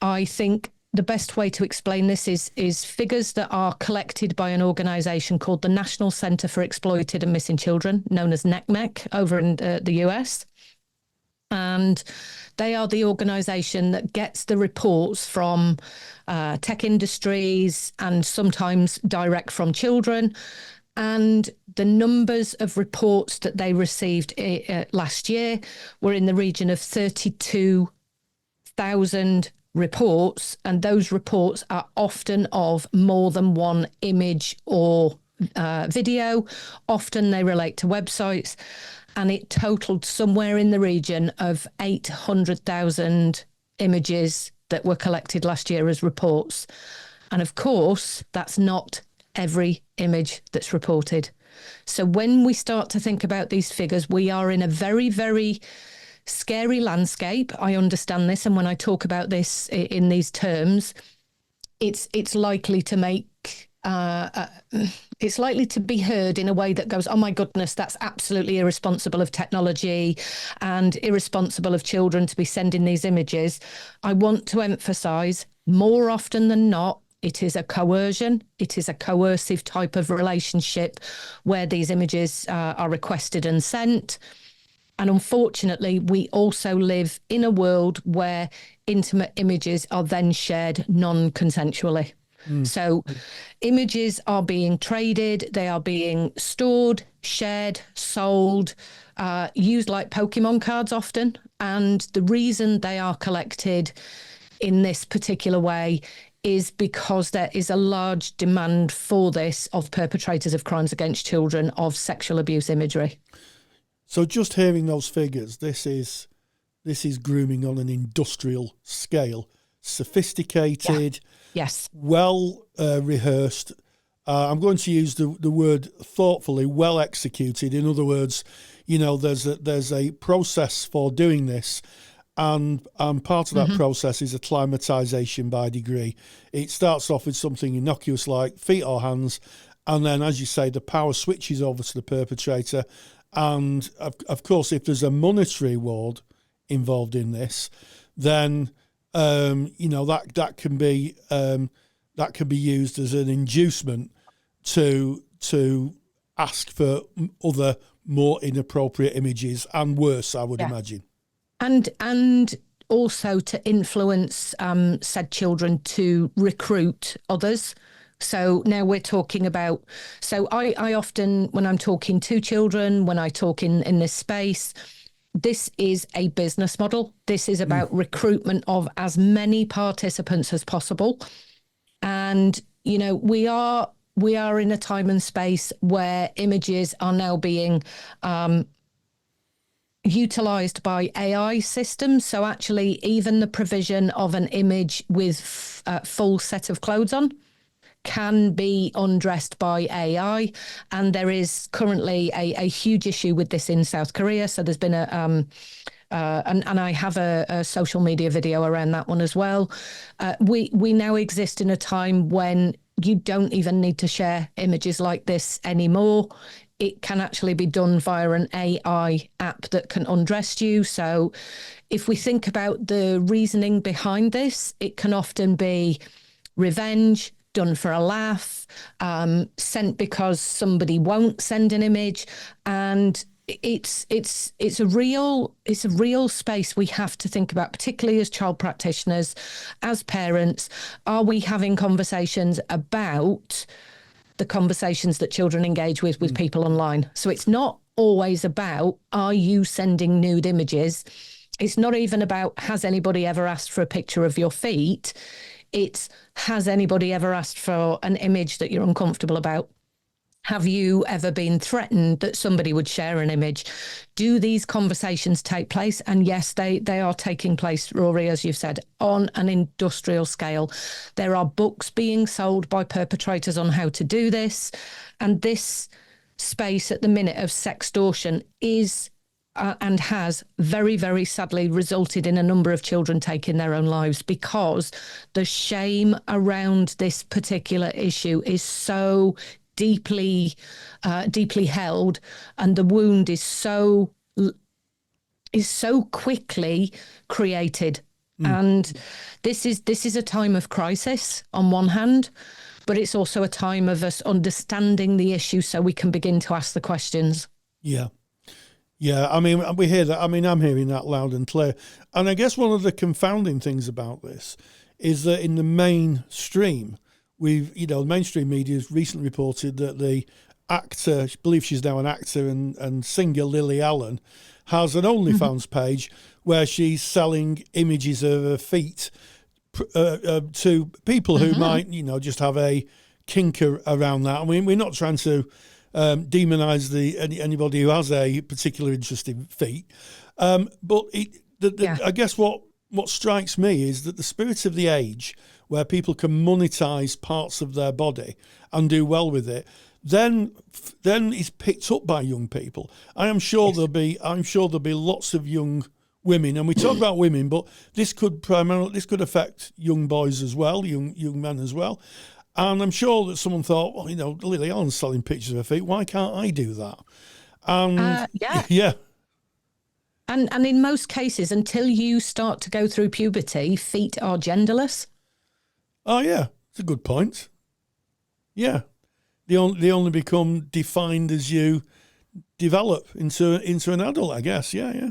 D: I think the best way to explain this is figures that are collected by an organisation called the National Centre for Exploited and Missing Children, known as NCMEC, over in the US. And they are the organisation that gets the reports from tech industries and sometimes direct from children. And the numbers of reports that they received last year were in the region of 32,000 reports. And those reports are often of more than one image or video. Often they relate to websites. And it totaled somewhere in the region of 800,000 images that were collected last year as reports. And of course, that's not every image that's reported. So when we start to think about these figures, we are in a very, very scary landscape. I understand this. And when I talk about this in these terms, it's likely to make it's likely to be heard in a way that goes, oh my goodness, that's absolutely irresponsible of technology and irresponsible of children to be sending these images. I want to emphasise, more often than not, it is a coercion. It is a coercive type of relationship where these images are requested and sent. And unfortunately, we also live in a world where intimate images are then shared non-consensually. So images are being traded, they are being stored, shared, sold, used like Pokemon cards often. And the reason they are collected in this particular way is because there is a large demand for this of perpetrators of crimes against children, of sexual abuse imagery.
B: So just hearing those figures, this is grooming on an industrial scale, sophisticated,
D: yes,
B: well rehearsed. I'm going to use the word thoughtfully, well executed. In other words, there's a process for doing this, and part of that process is acclimatization by degree. It starts off with something innocuous like feet or hands, and then, as you say, the power switches over to the perpetrator. And of course, if there's a monetary reward involved in this, then that can be used as an inducement to ask for other more inappropriate images and worse, I would imagine.
D: And also to influence said children to recruit others. So now we're talking about, so I often, when I'm talking to children, when I talk in this space, this is a business model. This is about recruitment of as many participants as possible. And, we are in a time and space where images are now being utilised by AI systems. So actually, even the provision of an image with a full set of clothes on can be undressed by AI. And there is currently a huge issue with this in South Korea. So there's been and I have a social media video around that one as well. We now exist in a time when you don't even need to share images like this anymore. It can actually be done via an AI app that can undress you. So if we think about the reasoning behind this, it can often be revenge, done for a laugh, sent because somebody won't send an image. And it's a real space we have to think about, particularly as child practitioners, as parents. Are we having conversations about the conversations that children engage with people online? So it's not always about, are you sending nude images? It's not even about, has anybody ever asked for a picture of your feet? It's, has anybody ever asked for an image that you're uncomfortable about? Have you ever been threatened that somebody would share an image? Do these conversations take place? And yes, they are taking place, Rory, as you've said, on an industrial scale. There are books being sold by perpetrators on how to do this. And this space at the minute of sextortion is and has very, very sadly resulted in a number of children taking their own lives, because the shame around this particular issue is so deeply held, and the wound is so quickly created. And this is a time of crisis on one hand, but it's also a time of us understanding the issue so we can begin to ask the questions.
B: Yeah. Yeah, I mean, we hear that. I mean, I'm hearing that loud and clear. And I guess one of the confounding things about this is that in the mainstream, the mainstream media has recently reported that the actor, I believe she's now an actor and singer, Lily Allen, has an OnlyFans page where she's selling images of her feet to people who might, just have a kink around that. I mean, we're not trying to demonise anybody who has a particular interest in feet, but I guess what strikes me is that the spirit of the age, where people can monetize parts of their body and do well with it, then is picked up by young people. I'm sure there'll be lots of young women, and we talk about women, but this could affect young boys as well, young men as well. And I'm sure that someone thought, well, Lily Allen's selling pictures of her feet. Why can't I do that? And yeah.
D: And in most cases, until you start to go through puberty, feet are genderless.
B: Oh yeah, it's a good point. Yeah, they only become defined as you develop into an adult, I guess. Yeah.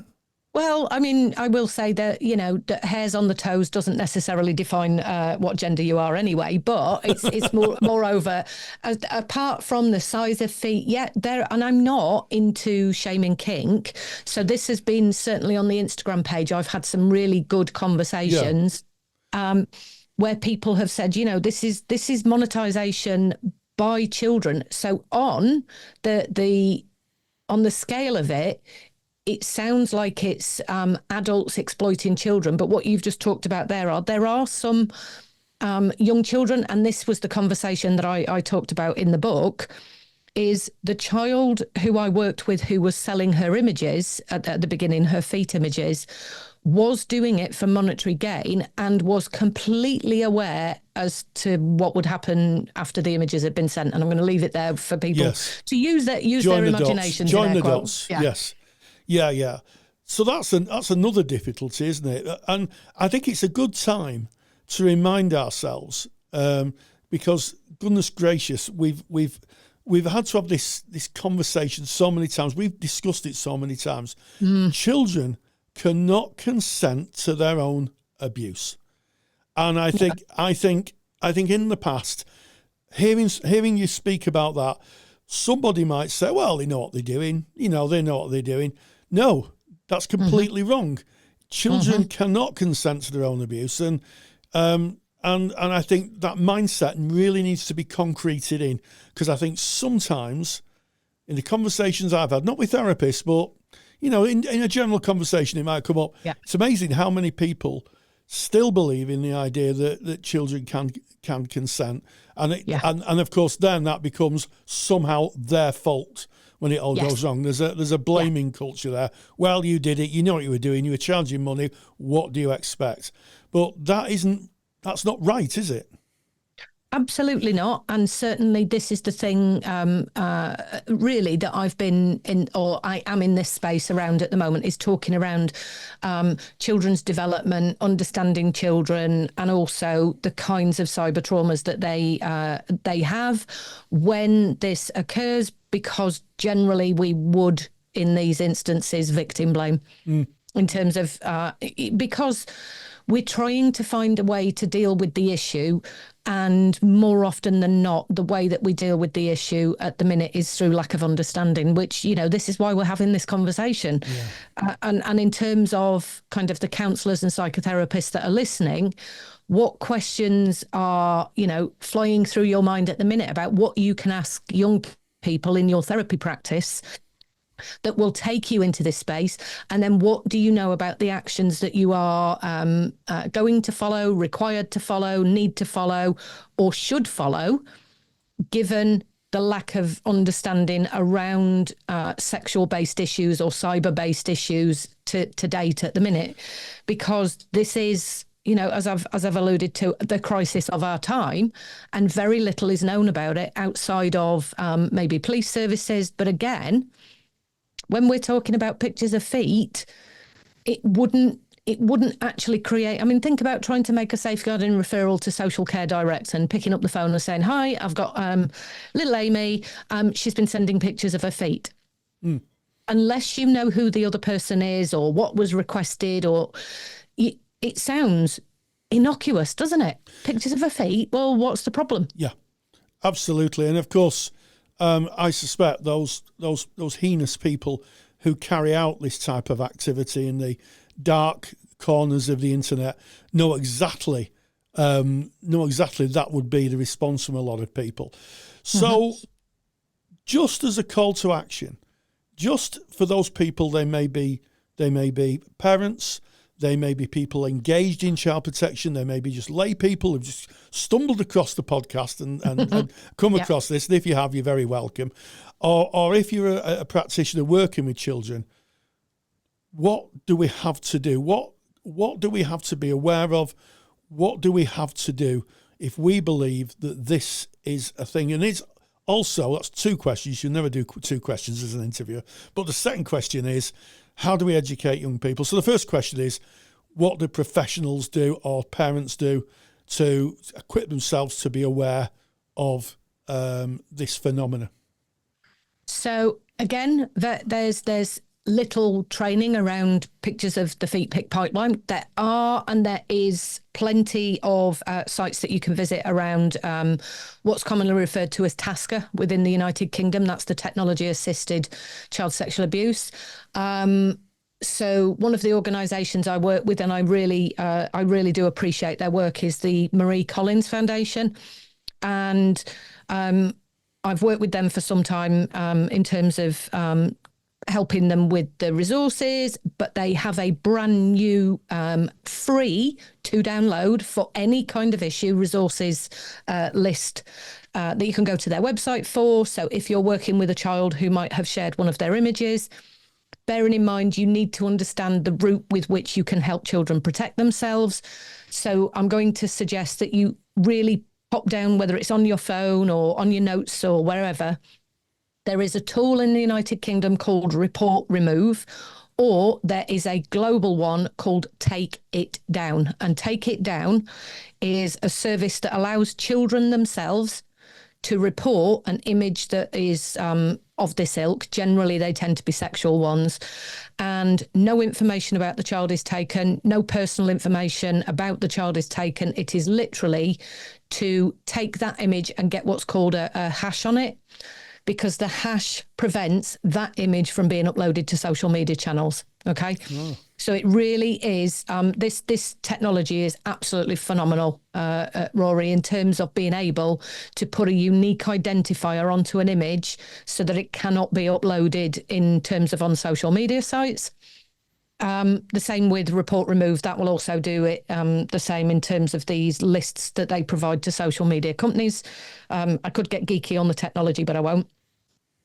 D: Well, I mean, I will say that, that hairs on the toes doesn't necessarily define what gender you are anyway, but it's moreover, apart from the size of feet, and I'm not into shaming kink. So this has been certainly on the Instagram page. I've had some really good conversations where people have said, this is monetization by children. So on the scale of it sounds like it's adults exploiting children, but what you've just talked about there are some young children, and this was the conversation that I talked about in the book, is the child who I worked with who was selling her images at the beginning, her feet images, was doing it for monetary gain and was completely aware as to what would happen after the images had been sent. And I'm going to leave it there for people to use their imaginations.
B: Join the dots. Yes. Yeah. So that's another difficulty, isn't it? And I think it's a good time to remind ourselves, because goodness gracious, we've had to have this conversation so many times. We've discussed it so many times. Children cannot consent to their own abuse, and I think in the past, hearing you speak about that, somebody might say, well, they know what they're doing. They know what they're doing. No, that's completely wrong. Children cannot consent to their own abuse, and I think that mindset really needs to be concreted in, because I think sometimes in the conversations I've had, not with therapists, but in a general conversation, it might come up. Yeah. It's amazing how many people still believe in the idea that children can consent, and of course then that becomes somehow their fault when it all goes wrong. There's a blaming culture there. Well, you did it. You know what you were doing. You were charging money. What do you expect? But that's not right, is it?
D: Absolutely not. And certainly this is the thing really that I've been in, or I am in this space around at the moment, is talking around children's development, understanding children, and also the kinds of cyber traumas that they have when this occurs, because generally we would, in these instances, victim blame in terms of because we're trying to find a way to deal with the issue, and more often than not, the way that we deal with the issue at the minute is through lack of understanding, which, this is why we're having this conversation. Yeah. And in terms of kind of the counsellors and psychotherapists that are listening, what questions are, flying through your mind at the minute about what you can ask young people in your therapy practice that will take you into this space? And then what do you know about the actions that you are going to follow, required to follow, need to follow, or should follow, given the lack of understanding around sexual-based issues or cyber-based issues to date at the minute, because this is, you know, as I've alluded to, the crisis of our time, and very little is known about it outside of maybe police services. But again, when we're talking about pictures of feet, it wouldn't actually create. I mean, think about trying to make a safeguarding referral to social care direct and picking up the phone and saying, "Hi, I've got little Amy. She's been sending pictures of her feet." Unless you know who the other person is or what was requested, or it sounds innocuous, doesn't it? Pictures of her feet. Well, what's the problem?
B: Yeah, absolutely. And of course, I suspect those heinous people who carry out this type of activity in the dark corners of the internet know exactly that would be the response from a lot of people. So just as a call to action, just for those people, they may be parents, they may be people engaged in child protection, they may be just lay people who've just stumbled across the podcast and come across this. And if you have, you're very welcome. Or if you're a practitioner working with children, what do we have to do? What do we have to be aware of? What do we have to do if we believe that this is a thing? And it's also, that's two questions. You never do two questions as an interviewer. But the second question is, how do we educate young people? So the first question is, what do professionals do or parents do to equip themselves to be aware of this phenomena?
D: So again, there's little training around pictures of the feet pic pipeline. There is plenty of sites that you can visit around what's commonly referred to as TASCA within the United Kingdom. That's the technology assisted child sexual abuse. So one of the organisations I work with, and I really do appreciate their work, is the Marie Collins Foundation. And I've worked with them for some time in terms of helping them with the resources, but they have a brand new free to download for any kind of issue resources list that you can go to their website for. So if you're working with a child who might have shared one of their images, bearing in mind you need to understand the route with which you can help children protect themselves. So I'm going to suggest that you really pop down, whether it's on your phone or on your notes or wherever. There is a tool in the United Kingdom called Report Remove, or there is a global one called Take It Down. And Take It Down is a service that allows children themselves to report an image that is of this ilk. Generally, they tend to be sexual ones, and no information about the child is taken, no personal information about the child is taken. It is literally to take that image and get what's called a hash on it, because the hash prevents that image from being uploaded to social media channels. Okay. Oh. So it really is, this technology is absolutely phenomenal, Rory, in terms of being able to put a unique identifier onto an image so that it cannot be uploaded in terms of on social media sites. The same with Report Remove. That will also do it the same in terms of these lists that they provide to social media companies. I could get geeky on the technology, but I won't.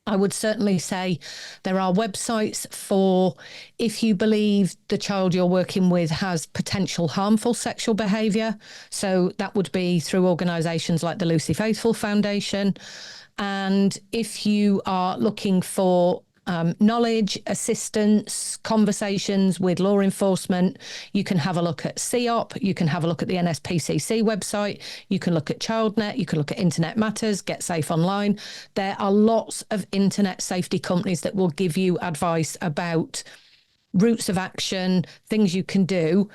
D: I would certainly say there are websites for if you believe the child you're working with has potential harmful sexual behaviour. So that would be through organisations like the Lucy Faithfull Foundation. And if you are looking for knowledge, assistance, conversations with law enforcement, you can have a look at CEOP, you can have a look at the NSPCC website, you can look at ChildNet, you can look at Internet Matters, Get Safe Online. There are lots of internet safety companies that will give you advice about routes of action, things you can do.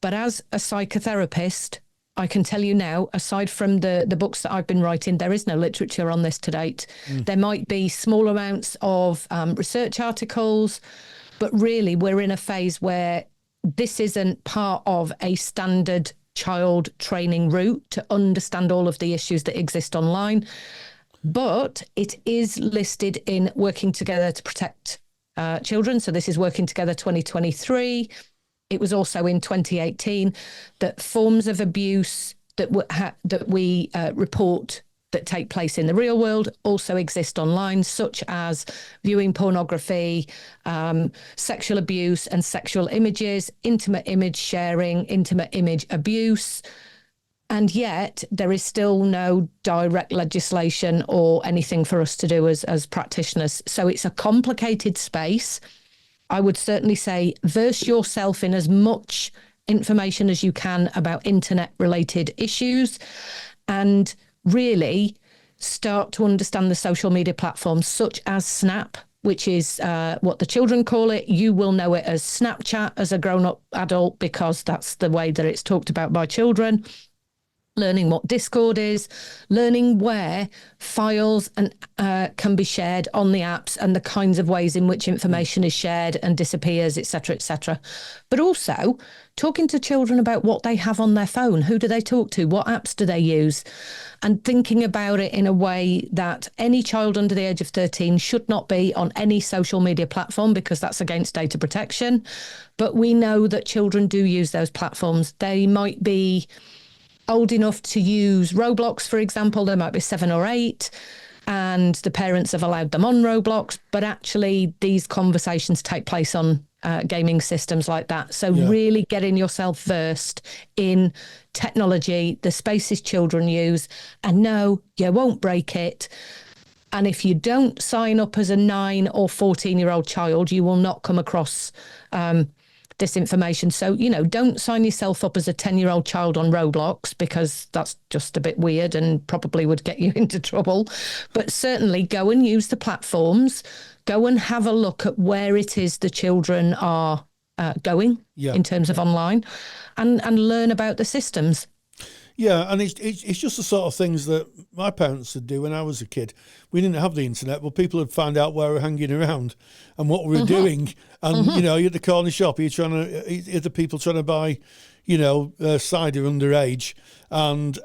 D: But as a psychotherapist, I can tell you now, aside from the books that I've been writing, there is no literature on this to date. There might be small amounts of research articles, but really we're in a phase where this isn't part of a standard child training route to understand all of the issues that exist online. But it is listed in Working Together to Protect Children. So this is Working Together 2023. It was also in 2018 that forms of abuse that we report that take place in the real world also exist online, such as viewing pornography, sexual abuse and sexual images, intimate image sharing, intimate image abuse. And yet there is still no direct legislation or anything for us to do as practitioners. So it's a complicated space. I would certainly say verse yourself in as much information as you can about internet related issues, and really start to understand the social media platforms such as Snap, which is what the children call it. You will know it as Snapchat as a grown-up adult because that's the way that it's talked about by children. Learning what Discord is, learning where files and can be shared on the apps and the kinds of ways in which information is shared and disappears, etc., etc. But also talking to children about what they have on their phone. Who do they talk to? What apps do they use? And thinking about it in a way that any child under the age of 13 should not be on any social media platform because that's against data protection. But we know that children do use those platforms. They might be old enough to use Roblox, for example. They might be 7 or 8 and the parents have allowed them on Roblox, but actually these conversations take place on gaming systems like that. So really getting yourself versed in technology, the spaces children use, and no, you won't break it. And if you don't sign up as a 9 or 14-year-old child, you will not come across this information. So, don't sign yourself up as a 10-year-old child on Roblox because that's just a bit weird and probably would get you into trouble. But certainly go and use the platforms, go and have a look at where it is the children are going in terms of online and learn about the systems.
B: Yeah, and it's just the sort of things that my parents would do when I was a kid. We didn't have the internet, but people would find out where we were hanging around and what we were doing. And, you're at the corner shop, you're the people trying to buy, cider underage. And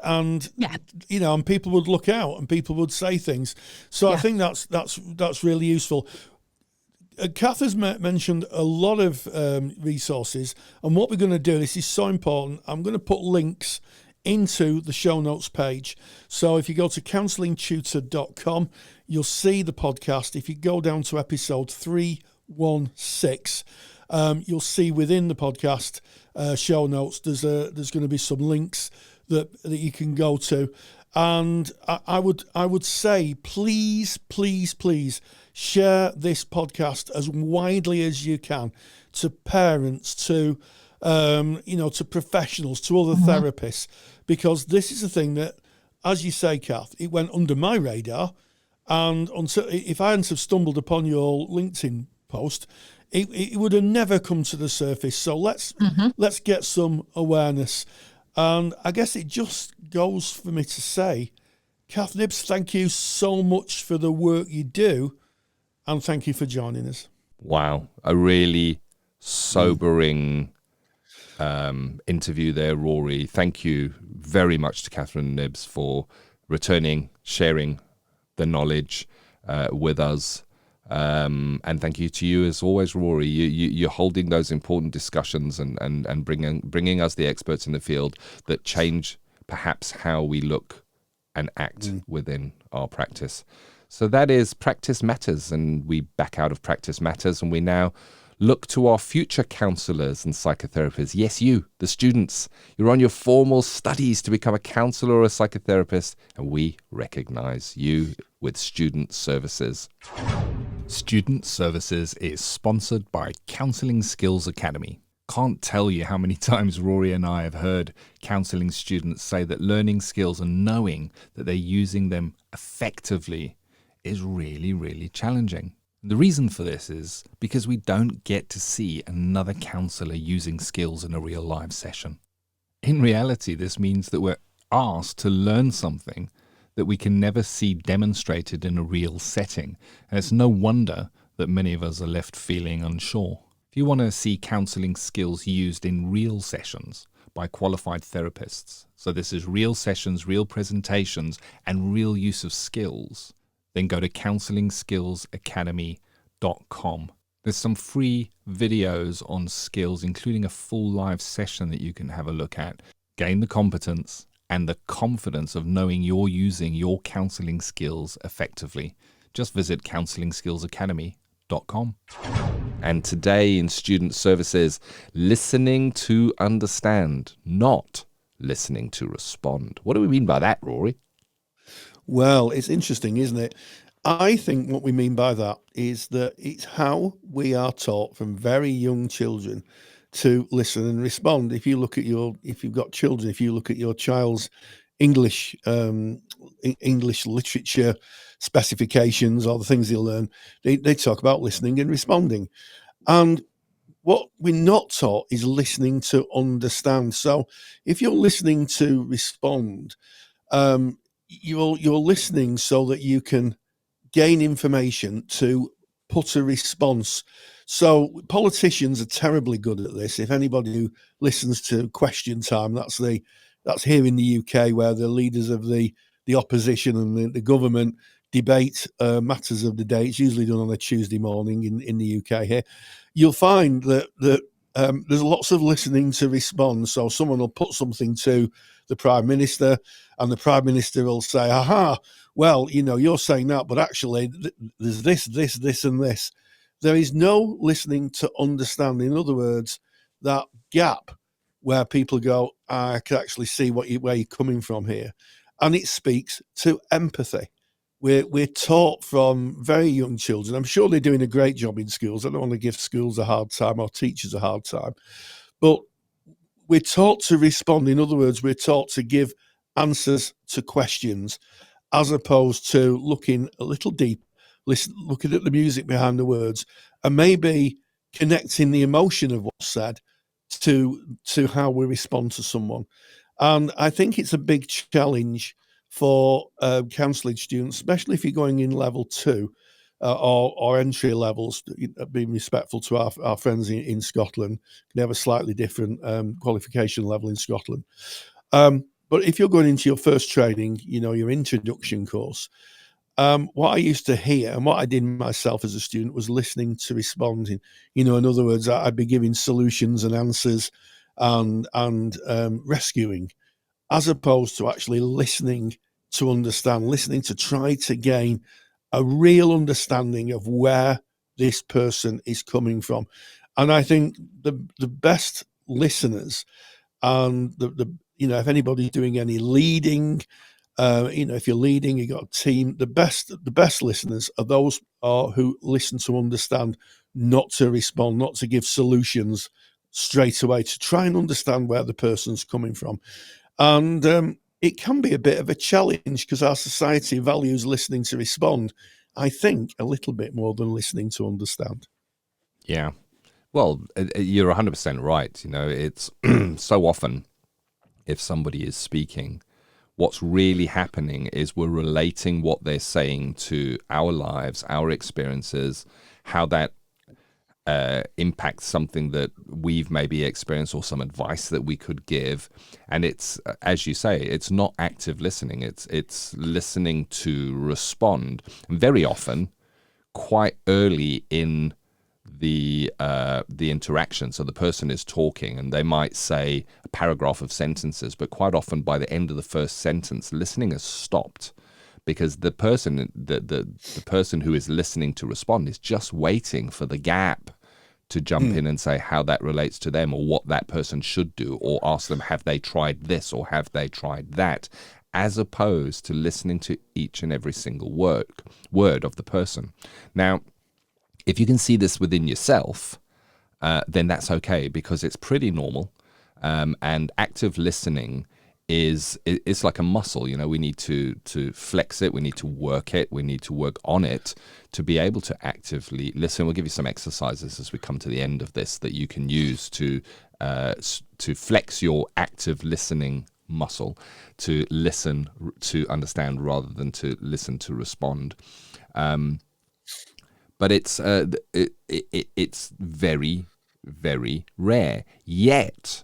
B: people would look out and people would say things. So I think that's really useful. Kath has mentioned a lot of resources. And what we're going to do, this is so important, I'm going to put links into the show notes page. So if you go to counsellingtutor.com, you'll see the podcast. If you go down to episode 316, you'll see within the podcast show notes there's going to be some links that you can go to. And I would say please share this podcast as widely as you can to parents, to to professionals, to other therapists, because this is a thing that, as you say, Kath, it went under my radar, and until if I hadn't have stumbled upon your LinkedIn post, it would have never come to the surface. So let's get some awareness, and I guess it just goes for me to say, Kath Knibbs, thank you so much for the work you do, and thank you for joining us.
A: Wow, a really sobering interview there, Rory. Thank you very much to Catherine Knibbs for returning, sharing the knowledge with us. And thank you to you as always, Rory. You're holding those important discussions and bringing us the experts in the field that change perhaps how we look and act within our practice. So that is Practice Matters, and we back out of Practice Matters, and we now look to our future counsellors and psychotherapists. Yes, you, the students. You're on your formal studies to become a counsellor or a psychotherapist, and we recognise you with Student Services. Student Services is sponsored by Counselling Skills Academy. Can't tell you how many times Rory and I have heard counselling students say that learning skills and knowing that they're using them effectively is really, really challenging. The reason for this is because we don't get to see another counsellor using skills in a real live session. In reality, this means that we're asked to learn something that we can never see demonstrated in a real setting, and it's no wonder that many of us are left feeling unsure. If you want to see counselling skills used in real sessions by qualified therapists, so this is real sessions, real presentations, and real use of skills, then go to counselingskillsacademy.com. There's some free videos on skills, including a full live session that you can have a look at, gain the competence, and the confidence of knowing you're using your counselling skills effectively. Just visit counselingskillsacademy.com. And today in Student Services, listening to understand, not listening to respond. What do we mean by that, Rory?
B: Well, it's interesting, isn't it? I think what we mean by that is that it's how we are taught from very young children to listen and respond. If you look at if you've got children, if you look at your child's English literature specifications or the things they learn, they talk about listening and responding. And what we're not taught is listening to understand. So if you're listening to respond, you're listening so that you can gain information to put a response. So politicians are terribly good at this. If anybody who listens to Question Time, that's here in the UK, where the leaders of the opposition and the government debate matters of the day. It's usually done on a Tuesday morning in the UK here. You'll find that there's lots of listening to respond. So someone will put something to the Prime Minister, and the Prime Minister will say, aha, well, you're saying that, but actually there's this, and this. There is no listening to understand. In other words, that gap where people go, I can actually see where you're coming from here. And it speaks to empathy. We're taught from very young children. I'm sure they're doing a great job in schools. I don't want to give schools a hard time or teachers a hard time. But we're taught to respond. In other words, we're taught to give answers to questions as opposed to looking a little deep, looking at the music behind the words, and maybe connecting the emotion of what's said to how we respond to someone. And I think it's a big challenge for counselling students, especially if you're going in level 2 or entry levels, being respectful to our friends in Scotland. They have a slightly different qualification level in Scotland. But if you're going into your first training, your introduction course, what I used to hear and what I did myself as a student was listening to responding. In other words, I'd be giving solutions and answers and rescuing, as opposed to actually listening to understand, listening to try to gain a real understanding of where this person is coming from. And I think the best listeners, and if anybody's doing any leading, if you're leading, you've got a team, the best listeners are those who listen to understand, not to respond, not to give solutions straight away, to try and understand where the person's coming from. And it can be a bit of a challenge because our society values listening to respond, I think, a little bit more than listening to understand.
A: Yeah. Well, you're 100% right. It's so often if somebody is speaking, what's really happening is we're relating what they're saying to our lives, our experiences, how that impacts something that we've maybe experienced or some advice that we could give. And it's, as you say, it's not active listening. It's listening to respond. And very often, quite early in the interaction. So the person is talking and they might say a paragraph of sentences, but quite often by the end of the first sentence, listening has stopped because the person who is listening to respond is just waiting for the gap to jump in and say how that relates to them or what that person should do, or ask them, have they tried this or have they tried that, as opposed to listening to each and every single word of the person. Now, if you can see this within yourself, then that's okay, because it's pretty normal. And active listening it's like a muscle. We need to flex it, we need to work it, we need to work on it to be able to actively listen. We'll give you some exercises as we come to the end of this that you can use to flex your active listening muscle, to listen to understand rather than to listen to respond. But it's very, very rare. Yet,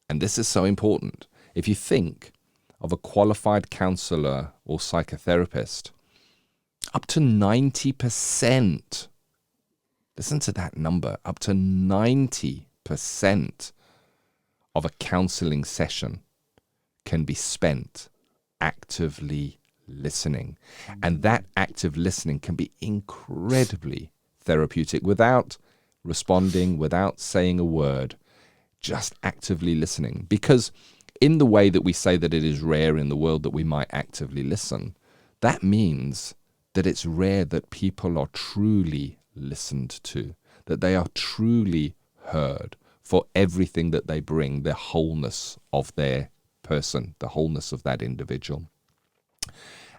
A: and this is so important, if you think of a qualified counselor or psychotherapist, up to 90%, listen to that number, up to 90% of a counseling session can be spent actively listening. And that active listening can be incredibly therapeutic without responding, without saying a word, just actively listening. Because in the way that we say that it is rare in the world that we might actively listen, that means that it's rare that people are truly listened to, that they are truly heard for everything that they bring, the wholeness of their person, the wholeness of that individual.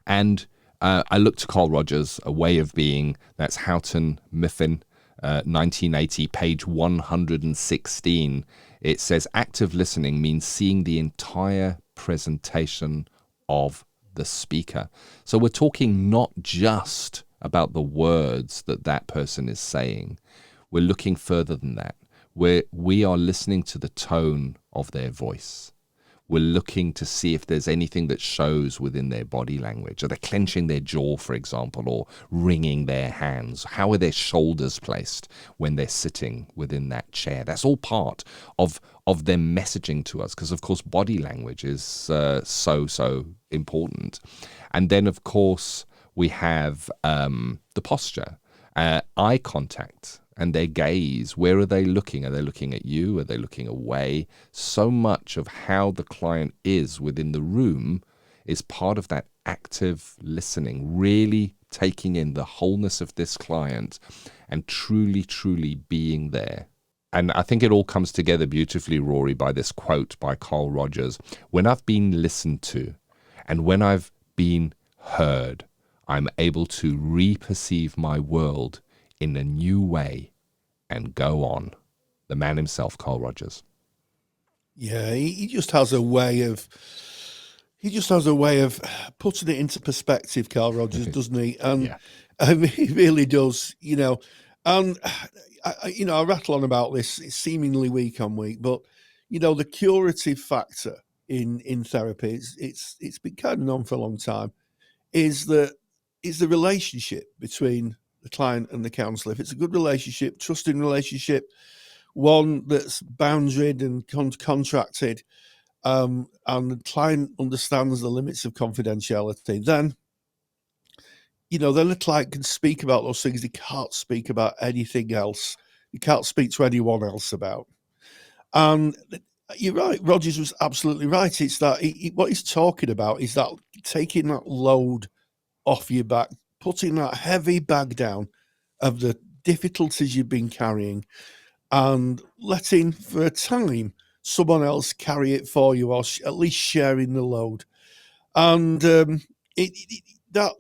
A: And I looked to Carl Rogers, A Way of Being, that's Houghton Mifflin, 1980, page 116. It says, active listening means seeing the entire presentation of the speaker. So we're talking not just about the words that that person is saying. We're looking further than that. We are listening to the tone of their voice. We're looking to see if there's anything that shows within their body language. Are they clenching their jaw, for example, or wringing their hands? How are their shoulders placed when they're sitting within that chair? That's all part of them messaging to us, because, of course, body language is so important. And then, of course, we have the posture, eye contact, and their gaze. Where are they looking? Are they looking at you? Are they looking away? So much of how the client is within the room is part of that active listening, really taking in the wholeness of this client and truly being there. And I think it all comes together beautifully, Rory, by this quote by Carl Rogers. When I've been listened to and when I've been heard, I'm able to reperceive my world in a new way and go on. The man himself, Carl Rogers.
B: Yeah, he just has a way of putting it into perspective, Carl Rogers, doesn't he? And he really does, And I rattle on about this seemingly week on week, but the curative factor in therapy, it's been kind of known for a long time, is the relationship between the client and the counsellor. If it's a good relationship, trusting relationship, one that's boundaried and contracted, and the client understands the limits of confidentiality, then the client can speak about those things they can't speak about anything else. You can't speak to anyone else about. And you're right, Rogers was absolutely right. It's that what he's talking about is that taking that load off your back, putting that heavy bag down of the difficulties you've been carrying and letting, for a time, someone else carry it for you, or at least sharing the load. And that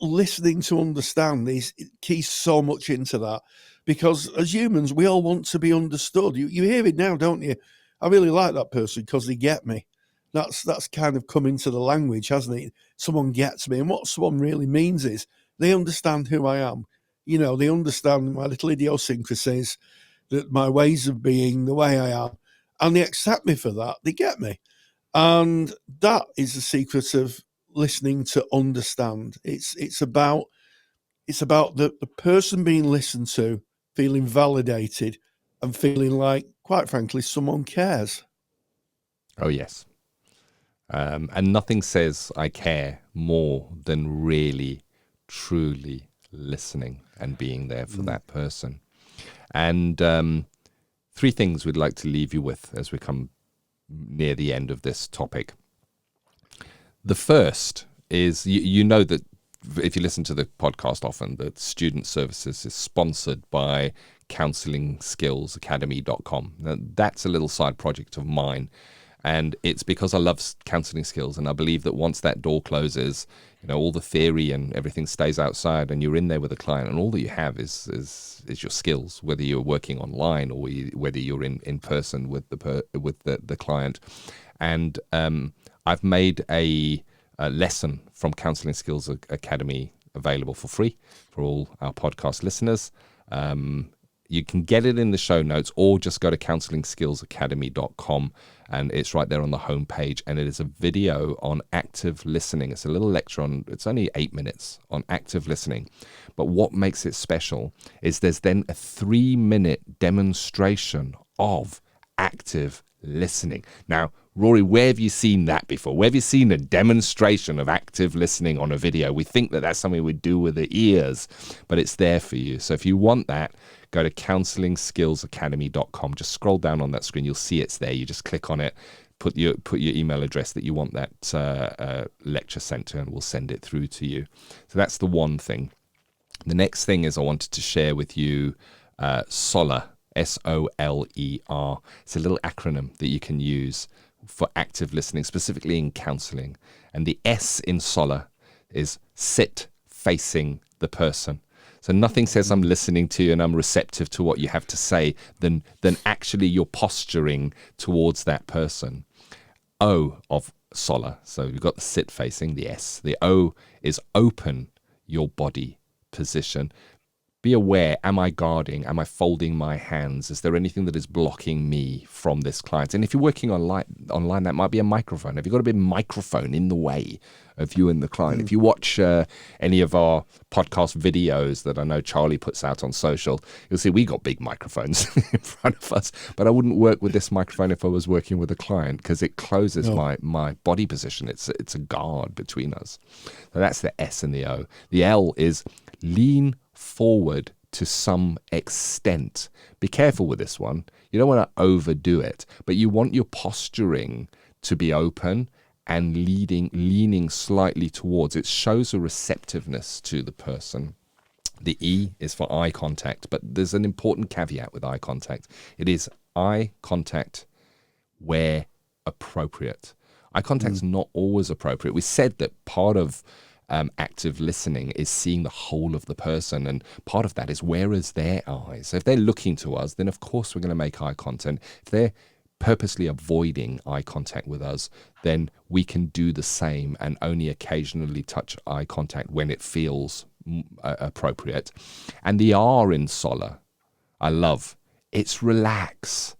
B: listening to understand it keys so much into that, because as humans, we all want to be understood. You hear it now, don't you? I really like that person because they get me. That's kind of come into the language, hasn't it? Someone gets me. And what someone really means is they understand who I am. They understand my little idiosyncrasies, that my ways of being, the way I am, and they accept me for that. They get me. And that is the secret of listening to understand. It's about the person being listened to, feeling validated and feeling like, quite frankly, someone cares.
A: Oh, yes. And nothing says I care more than really, truly listening and being there for that person. And 3 things we'd like to leave you with as we come near the end of this topic. The first is, you know that if you listen to the podcast often, that Student Services is sponsored by CounsellingSkillsAcademy.com. Now, that's a little side project of mine. And it's because I love counselling skills, and I believe that once that door closes, all the theory and everything stays outside, and you're in there with a client, and all that you have is your skills, whether you're working online or whether you're in person with the client. And I've made a lesson from Counselling Skills Academy available for free for all our podcast listeners. You can get it in the show notes, or just go to CounsellingSkillsAcademy.com, and it's right there on the homepage. And it is a video on active listening. It's a little lecture it's only 8 minutes on active listening. But what makes it special is there's then a 3-minute demonstration of active listening. Now, Rory, where have you seen that before? Where have you seen a demonstration of active listening on a video? We think that that's something we do with the ears, but it's there for you. So if you want that, go to counselingskillsacademy.com. Just scroll down on that screen. You'll see it's there. You just click on it, put your email address that you want that lecture sent to, and we'll send it through to you. So that's the one thing. The next thing is I wanted to share with you SOLER, SOLER. It's a little acronym that you can use for active listening, specifically in counselling. And the S in SOLER is sit facing the person. So nothing says I'm listening to you and I'm receptive to what you have to say than actually you're posturing towards that person. O of SOLER. So you've got the sit facing, the S. The O is open your body position. Be aware, am I guarding? Am I folding my hands? Is there anything that is blocking me from this client? And if you're working online, that might be a microphone. Have you got a big microphone in the way of you and the client? If you watch any of our podcast videos that I know Charlie puts out on social, you'll see we got big microphones in front of us. But I wouldn't work with this microphone if I was working with a client because it closes my body position. It's a guard between us. So that's the S and the O. The L is lean forward to some extent. Be careful with this one. You don't want to overdo it, but you want your posturing to be open and leaning slightly towards. It shows a receptiveness to the person. The E is for eye contact, but there's an important caveat with eye contact. It is eye contact where appropriate. Eye contact's not always appropriate. We said that part of active listening is seeing the whole of the person, and part of that is where is their eyes. So if they're looking to us, then of course we're going to make eye contact. If they're purposely avoiding eye contact with us, then we can do the same and only occasionally touch eye contact when it feels appropriate. And the R in SOLER, I love, it's relax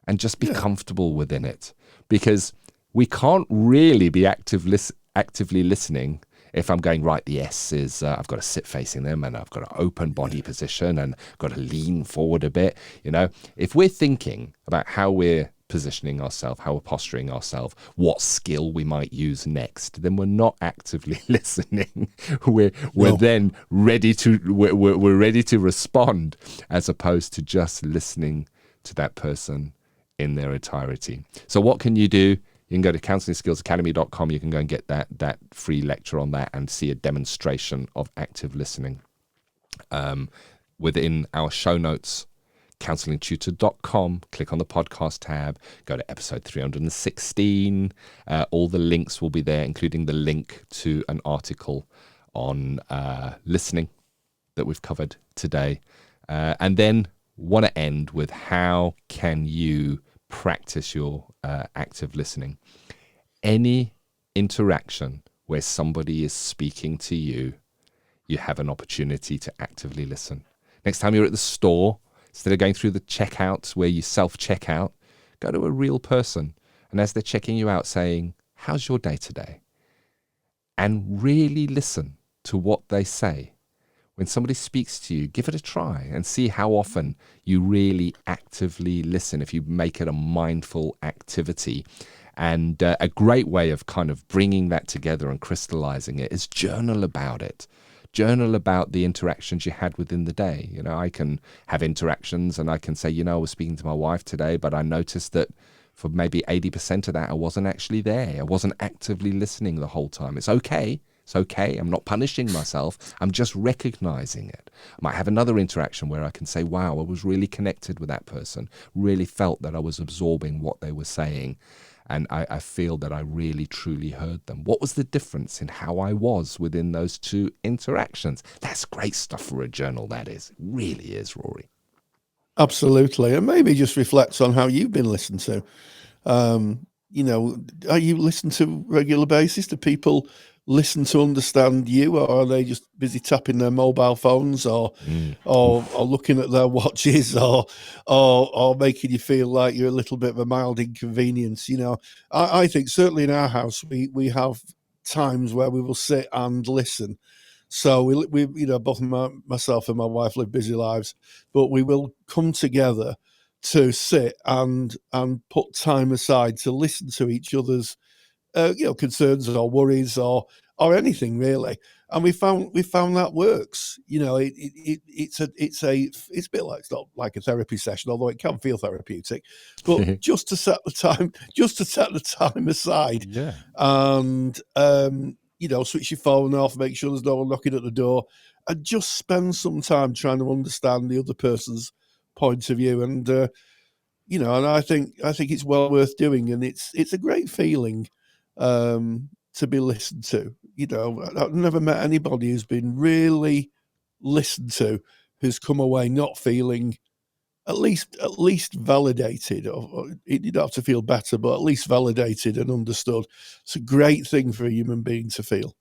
A: and just be comfortable within it, because we can't really be actively listening if I'm going, right, the S is I've got to sit facing them and I've got to open body position and I've got to lean forward a bit. If we're thinking about how we're positioning ourselves, how we're posturing ourselves, what skill we might use next, then we're not actively listening. We're then ready to we're ready to respond, as opposed to just listening to that person in their entirety. So what can you do? You can go to counselingskillsacademy.com. You can go and get that free lecture on that and see a demonstration of active listening. Within our show notes, counselingtutor.com, click on the podcast tab, go to episode 316. All the links will be there, including the link to an article on listening that we've covered today. And then want to end with how can you practice your active listening. Any interaction where somebody is speaking to you, you have an opportunity to actively listen. Next time you're at the store, instead of going through the checkouts where you self-checkout, go to a real person, and as they're checking you out, saying, how's your day today? And really listen to what they say. When somebody speaks to you, give it a try and see how often you really actively listen, if you make it a mindful activity. And a great way of kind of bringing that together and crystallizing it is journal about it. Journal about the interactions you had within the day. I can have interactions and I can say, I was speaking to my wife today, but I noticed that for maybe 80% of that, I wasn't actually there. I wasn't actively listening the whole time. It's okay. It's okay. I'm not punishing myself. I'm just recognizing it. I might have another interaction where I can say, wow, I was really connected with that person, really felt that I was absorbing what they were saying. And I feel that I really, truly heard them. What was the difference in how I was within those two interactions? That's great stuff for a journal, that is. It really is, Rory.
B: Absolutely. And maybe just reflects on how you've been listened to. Are you listened to regular basis? Do people listen to understand you, or are they just busy tapping their mobile phones or looking at their watches or making you feel like you're a little bit of a mild inconvenience? I think certainly in our house we have times where we will sit and listen. So we both myself and my wife live busy lives, but we will come together to sit and put time aside to listen to each other's concerns or worries or anything really, and we found that works. It's a bit like, it's not like a therapy session, although it can feel therapeutic, but just to set the time aside, and switch your phone off, make sure there's no one knocking at the door, and just spend some time trying to understand the other person's point of view. And and I think it's well worth doing, and it's a great feeling to be listened to. I've never met anybody who's been really listened to who's come away not feeling at least validated, or you don't have to feel better, but at least validated and understood. It's a great thing for a human being to feel.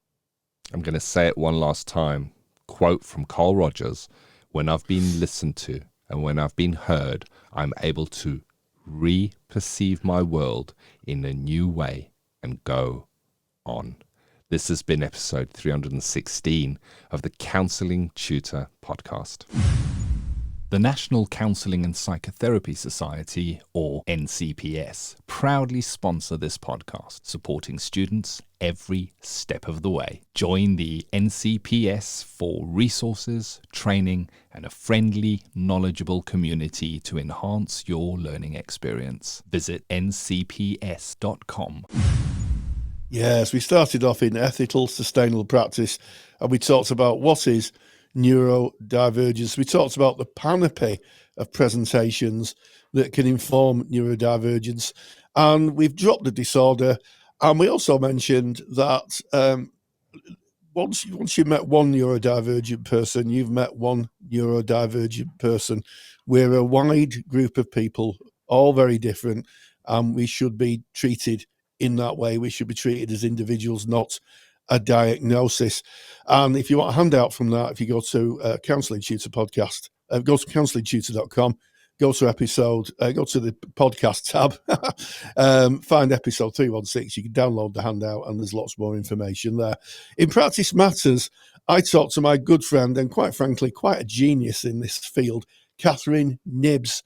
A: I'm going to say it one last time. Quote from Carl Rogers: "When I've been listened to and when I've been heard, I'm able to re-perceive my world in a new way and go on." This has been episode 316 of the Counselling Tutor Podcast. The National Counselling and Psychotherapy Society, or NCPS, proudly sponsor this podcast, supporting students every step of the way. Join the NCPS for resources, training, and a friendly, knowledgeable community to enhance your learning experience. Visit ncps.com.
B: Yes, we started off in ethical, sustainable practice, and we talked about what is neurodivergence. We talked about the panoply of presentations that can inform neurodivergence, and we've dropped the disorder. And we also mentioned that once you've met one neurodivergent person, you've met one neurodivergent person. We're a wide group of people, all very different, and we should be treated in that way. We should be treated as individuals, not a diagnosis. And if you want a handout from that, if you go to Counselling Tutor Podcast, go to counsellingtutor.com, go to episode, go to the podcast tab, find episode 316. You can download the handout, and there's lots more information there. In Practice Matters, I talked to my good friend and, quite frankly, quite a genius in this field, Catherine Knibbs,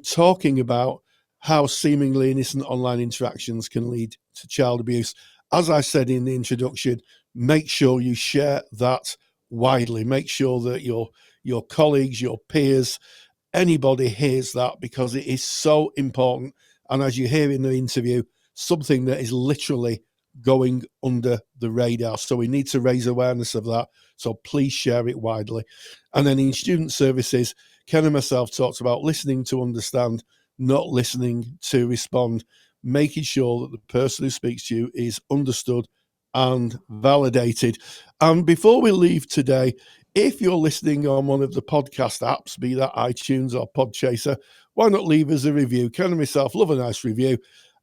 B: talking about how seemingly innocent online interactions can lead to child abuse. As I said in the introduction, make sure you share that widely. Make sure that your colleagues, your peers, anybody hears that, because it is so important. And as you hear in the interview, something that is literally going under the radar. So we need to raise awareness of that. So please share it widely. And then in student services, Ken and myself talked about listening to understand, not listening to respond, making sure that the person who speaks to you is understood and validated. And before we leave today, if you're listening on one of the podcast apps, be that iTunes or Podchaser, why not leave us a review? Ken and myself love a nice review,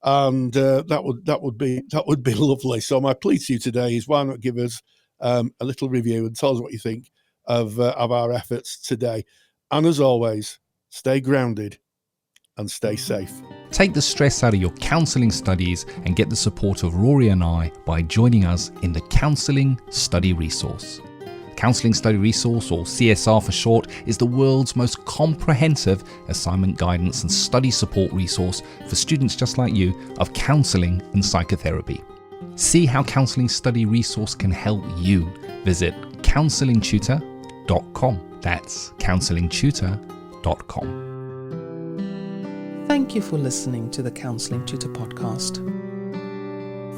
B: and that would be lovely. So my plea to you today is, why not give us a little review and tell us what you think of our efforts today. And as always, stay grounded and stay safe.
A: Take the stress out of your counselling studies and get the support of Rory and I by joining us in the Counselling Study Resource. Counselling Study Resource, or CSR for short, is the world's most comprehensive assignment guidance and study support resource for students just like you of counselling and psychotherapy. See how Counselling Study Resource can help you. Visit counsellingtutor.com. That's counsellingtutor.com.
C: Thank you for listening to the Counselling Tutor Podcast.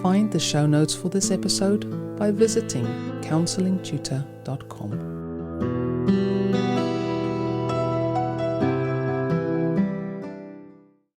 C: Find the show notes for this episode by visiting counsellingtutor.com.